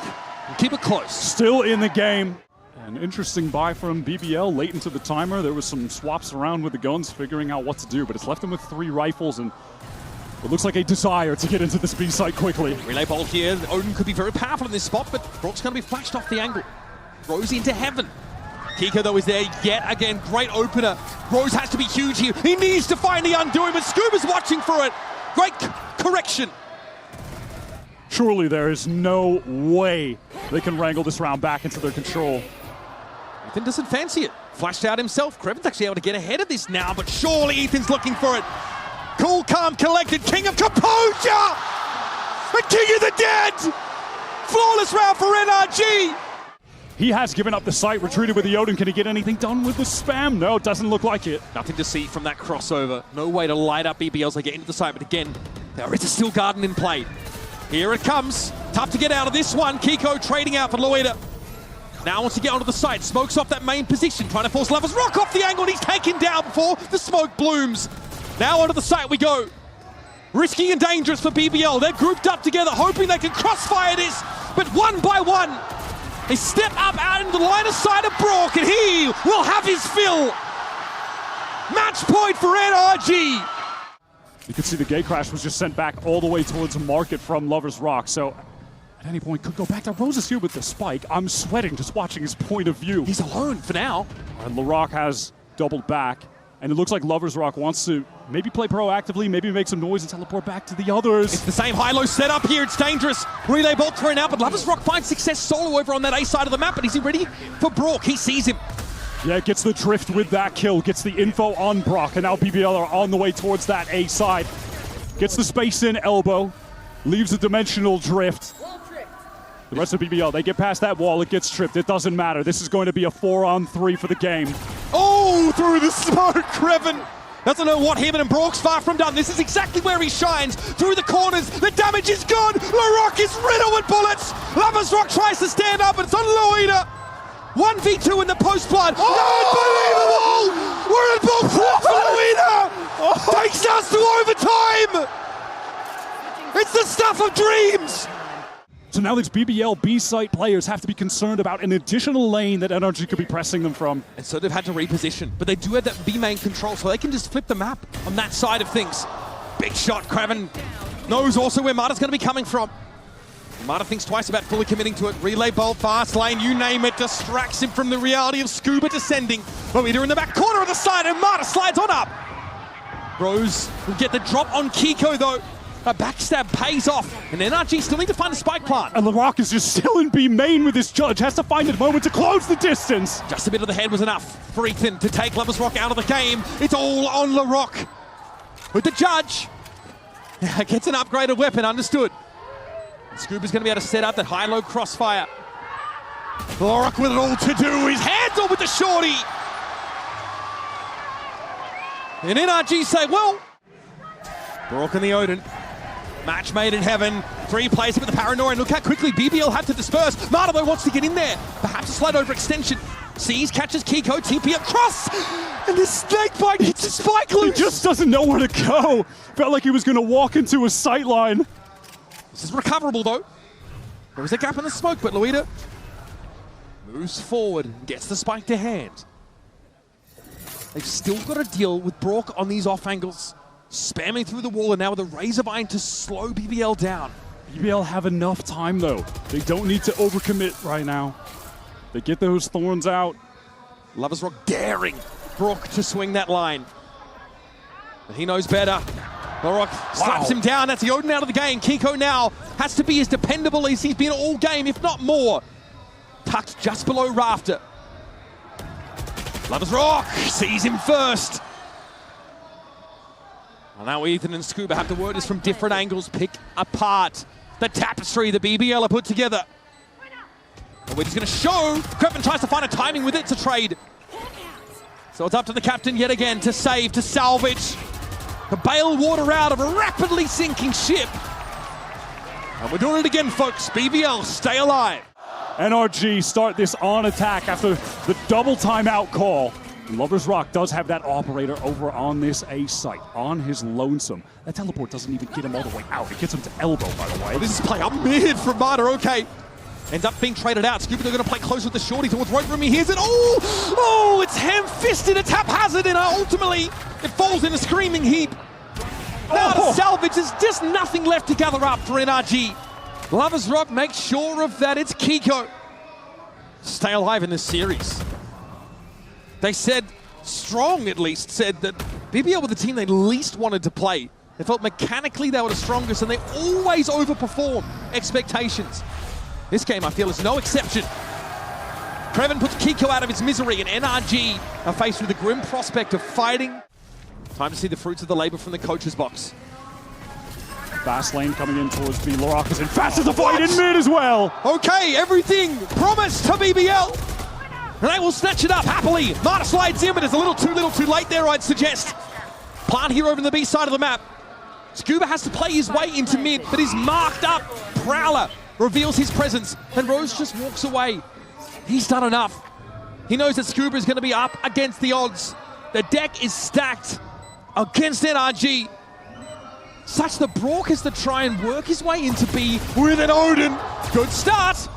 and keep it close. Still in the game. An interesting buy from BBL late into the timer. There was some swaps around with the guns, figuring out what to do, but it's left them with 3 rifles and it looks like a desire to get into this B site quickly. Relay bolt here. Odin could be very powerful in this spot, but Brock's going to be flashed off the angle. Rose into heaven. Kiko, though, is there yet again. Great opener. Rose has to be huge here. He needs to find the undoing, but Scuba's watching for it. Great correction. Surely there is no way they can wrangle this round back into their control. Ethan doesn't fancy it. Flashed out himself. Kreven's actually able to get ahead of this now, but surely Ethan's looking for it. Cool, calm, collected. King of composure! The king of the dead! Flawless round for NRG! He has given up the site, retreated with the Odin. Can he get anything done with the spam? No, it doesn't look like it. Nothing to see from that crossover. No way to light up BBL as they get into the site, but again, there is a Steel Garden in play. Here it comes. Tough to get out of this one. Kiko trading out for Loida. Now wants to get onto the site. Smokes off that main position, trying to force Lovers Rock off the angle, and he's taken down before the smoke blooms. Now onto the site we go. Risky and dangerous for BBL. They're grouped up together, hoping they can crossfire this, but one by one, they step up out into the line of sight of Brock, and he will have his fill. Match point for NRG. You can see the gate crash was just sent back all the way towards Market from Lovers Rock. So any point could go back to Rose is here with the spike. I'm sweating just watching his point of view. He's alone for now. And LaRock has doubled back. And it looks like Lovers Rock wants to maybe play proactively, maybe make some noise and teleport back to the others. It's the same high-low setup here. It's dangerous. Relay bolt thrown out, but Lovers Rock finds success solo over on that A side of the map. But is he ready for Brock? He sees him. Yeah, gets the drift with that kill, gets the info on Brock, and now BBL are on the way towards that A side. Gets the space in elbow, leaves a dimensional drift. The rest of BBL, they get past that wall, it gets tripped. It doesn't matter. This is going to be a 4-on-3 for the game. Oh, through the smoke, Kreven. Doesn't know what him and Brock's far from done. This is exactly where he shines. Through the corners, the damage is gone. LaRock is riddled with bullets. Lovers Rock tries to stand up, and it's on Loida. 1v2 in the post-blood. Oh! Unbelievable! We're in both for Loida! Takes us to overtime! It's the stuff of dreams! So now these BBL B-site players have to be concerned about an additional lane that NRG could be pressing them from. And so they've had to reposition, but they do have that B main control, so they can just flip the map on that side of things. Big shot, Kreven knows also where Marta's going to be coming from. Marta thinks twice about fully committing to it. Relay bolt, fast lane, you name it, distracts him from the reality of Scuba descending. Loida in the back corner of the side, and Marta slides on up. Rose will get the drop on Kiko though. A backstab pays off, and NRG still need to find a spike plant. And LaRock is just still in B main with his judge, has to find a moment to close the distance. Just a bit of the head was enough for Ethan to take Lovers Rock out of the game. It's all on LaRock. With the judge, gets an upgraded weapon, understood. Scuba's going to be able to set up that high-low crossfire. LaRock with it all to do. His hands on with the shorty. And NRG say, well, Brock and the Odin. Match made in heaven. 3 plays with the paranoia, and look how quickly BBL had to disperse. Marta though wants to get in there. Perhaps a slide over extension. Sees, catches Kiko, TP across, and the snake bite hits his spike loose. He just doesn't know where to go. Felt like he was going to walk into a sight line. This is recoverable though. There is a gap in the smoke, but Loida moves forward and gets the spike to hand. They've still got to deal with Brock on these off angles. Spamming through the wall, and now with a razor vine to slow BBL down. BBL have enough time though. They don't need to overcommit right now. They get those thorns out. Lovers Rock daring Brock to swing that line. But he knows better. LaRock slaps him down. That's the Odin out of the game. Kiko now has to be as dependable as he's been all game, if not more. Tucked just below Rafter. Lovers Rock sees him first. Well, now Ethan and Scuba have to work this from different angles, pick apart the tapestry the BBL are put together. And we're just going to show. Kreven tries to find a timing with it to trade. So it's up to the captain yet again to save, to salvage, to bail water out of a rapidly sinking ship. And we're doing it again, folks. BBL, stay alive. NRG start this on attack after the double timeout call. Lovers Rock does have that operator over on this A site, on his lonesome. That teleport doesn't even get him all the way out. It gets him to elbow, by the way. Well, this is play up mid from Marta, okay. Ends up being traded out. Scuba, they're going to play close with the shorty towards right room. He hears it. Oh, it's ham-fisted. It's haphazard, and ultimately it falls in a screaming heap. Now to salvage, there's just nothing left to gather up for NRG. Lovers Rock makes sure of that. It's Kiko. Stay alive in this series. They said, Strong at least, said that BBL were the team they least wanted to play. They felt mechanically they were the strongest, and they always overperform expectations. This game, I feel, is no exception. Kreven puts Kiko out of his misery, and NRG are faced with the grim prospect of fighting. Time to see the fruits of the labor from the coach's box. Fast lane coming in towards B. LaRock is in fast as the fight in mid as well. Okay, everything promised to BBL. And they will snatch it up happily. Marta slides in, but it's a little too late there, I'd suggest. Plant here over on the B side of the map. Scuba has to play his way into mid, but he's marked up. Prowler reveals his presence, and Rose just walks away. He's done enough. He knows that Scuba is going to be up against the odds. The deck is stacked against NRG. Such that Brock has to try and work his way into B with an Odin. Good start.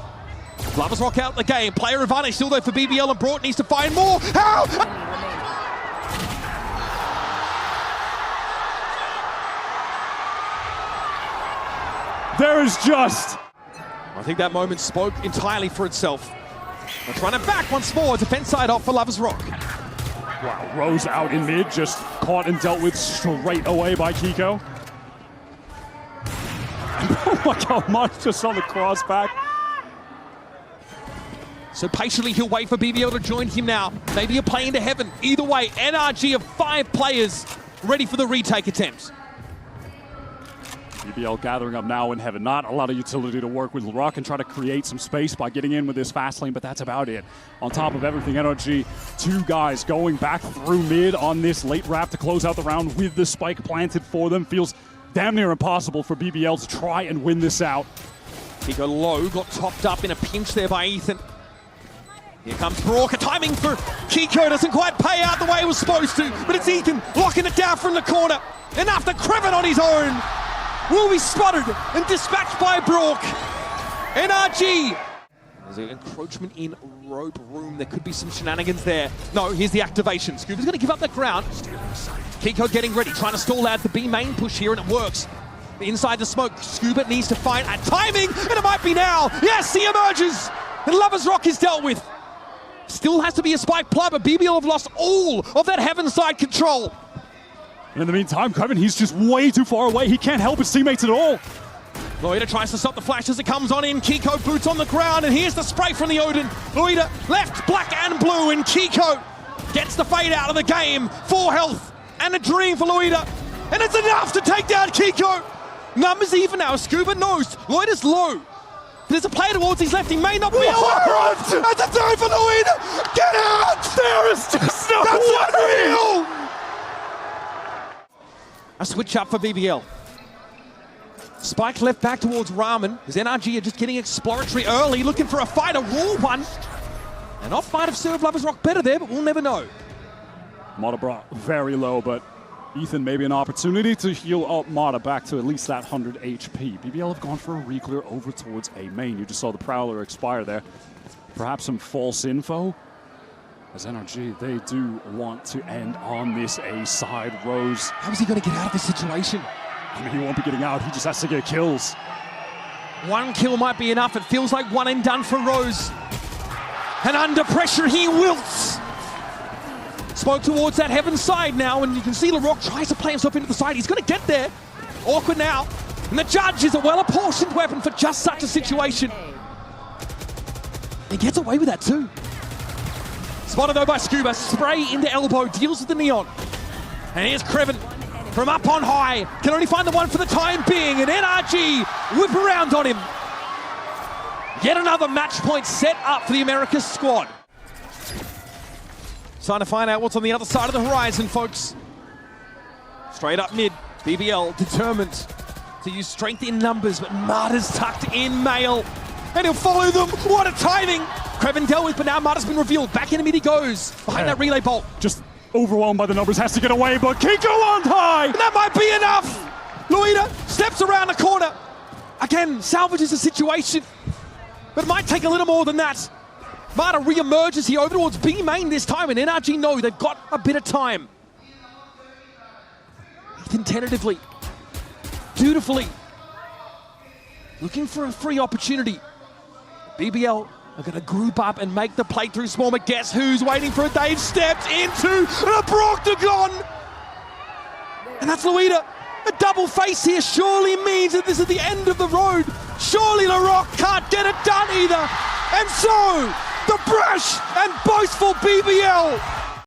Lovers Rock out the game. Player advantage still there for BBL, and Brock needs to find more. How? There is just... I think that moment spoke entirely for itself. Let's run it back once more. Defense side off for Lovers Rock. Wow, Rose out in mid, just caught and dealt with straight away by Kiko. Oh my god, Mark just on the cross back. So patiently he'll wait for BBL to join him now. Maybe a play into heaven. Either way, NRG of 5 players ready for the retake attempt. BBL gathering up now in heaven. Not a lot of utility to work with LaRock and try to create some space by getting in with this fast lane, but that's about it. On top of everything, NRG, 2 guys going back through mid on this late wrap to close out the round with the spike planted for them. Feels damn near impossible for BBL to try and win this out. Kiko low, got topped up in a pinch there by Ethan. Here comes Brock, a timing for Kiko, doesn't quite pay out the way it was supposed to, but it's Ethan locking it down from the corner. Enough to Kreven on his own. Will be spotted and dispatched by Brock. NRG. There's an encroachment in rope room. There could be some shenanigans there. No, here's the activation. Scuba's going to give up that ground. Kiko getting ready, trying to stall out the B main push here, and it works. Inside the smoke, Scuba needs to find a timing, and it might be now. Yes, he emerges. And Lovers Rock is dealt with. Still has to be a spike play, but BBL have lost all of that heaven side control. And in the meantime, Kreven, he's just way too far away. He can't help his teammates at all. Loida tries to stop the flash as it comes on in. Kiko boots on the ground, and here's the spray from the Odin. Loida left, black and blue, and Kiko gets the fade out of the game. 4 health and a dream for Loida. And it's enough to take down Kiko. Numbers even now. Scuba knows Loida's low. There's a player towards his left. He may not be alive. That's a throw for Loida. Get out! There is just no That's way. unreal! A switch up for BBL. Spike left back towards Ramen. His NRG are just getting exploratory early, looking for a fight, a raw one. An off might have served Lovers Rock better there, but we'll never know. Mata brought very low, but Ethan maybe an opportunity to heal up Mata back to at least that 100 HP. BBL have gone for a re-clear over towards A main. You just saw the Prowler expire there. Perhaps some false info. As NRG, they do want to end on this A side. Rose. How is he going to get out of this situation? I mean, he won't be getting out. He just has to get kills. 1 kill might be enough. It feels like one and done for Rose. And under pressure, he wilts. Spoke towards that heaven side now, and you can see LaRock tries to play himself into the side. He's going to get there. Awkward now. And the judge is a well-apportioned weapon for just such a situation. He gets away with that too. Spotted though by Scuba. Spray into elbow. Deals with the neon. And here's Kreven from up on high. Can only find the one for the time being. And NRG whip around on him. Yet another match point set up for the Americas squad. Trying to find out what's on the other side of the horizon, folks. Straight up mid. BBL determined to use strength in numbers, but Mata's tucked in mail. And he'll follow them. What a timing. Kreven dealt with, but now Mata's been revealed. Back in mid he goes. Behind that relay bolt. Just overwhelmed by the numbers, has to get away, but Kiko on high! And that might be enough. Loida steps around the corner. Again, salvages the situation. But it might take a little more than that. Mata re-emerges here over towards B main this time, and NRG know they've got a bit of time. Ethan tentatively, dutifully, looking for a free opportunity. BBL are going to group up and make the playthrough small, but guess who's waiting for it? They've stepped into the Proctagon! And that's Loida. A double face here surely means that this is the end of the road. Surely LaRock can't get it done either. And so, the brash and boastful BBL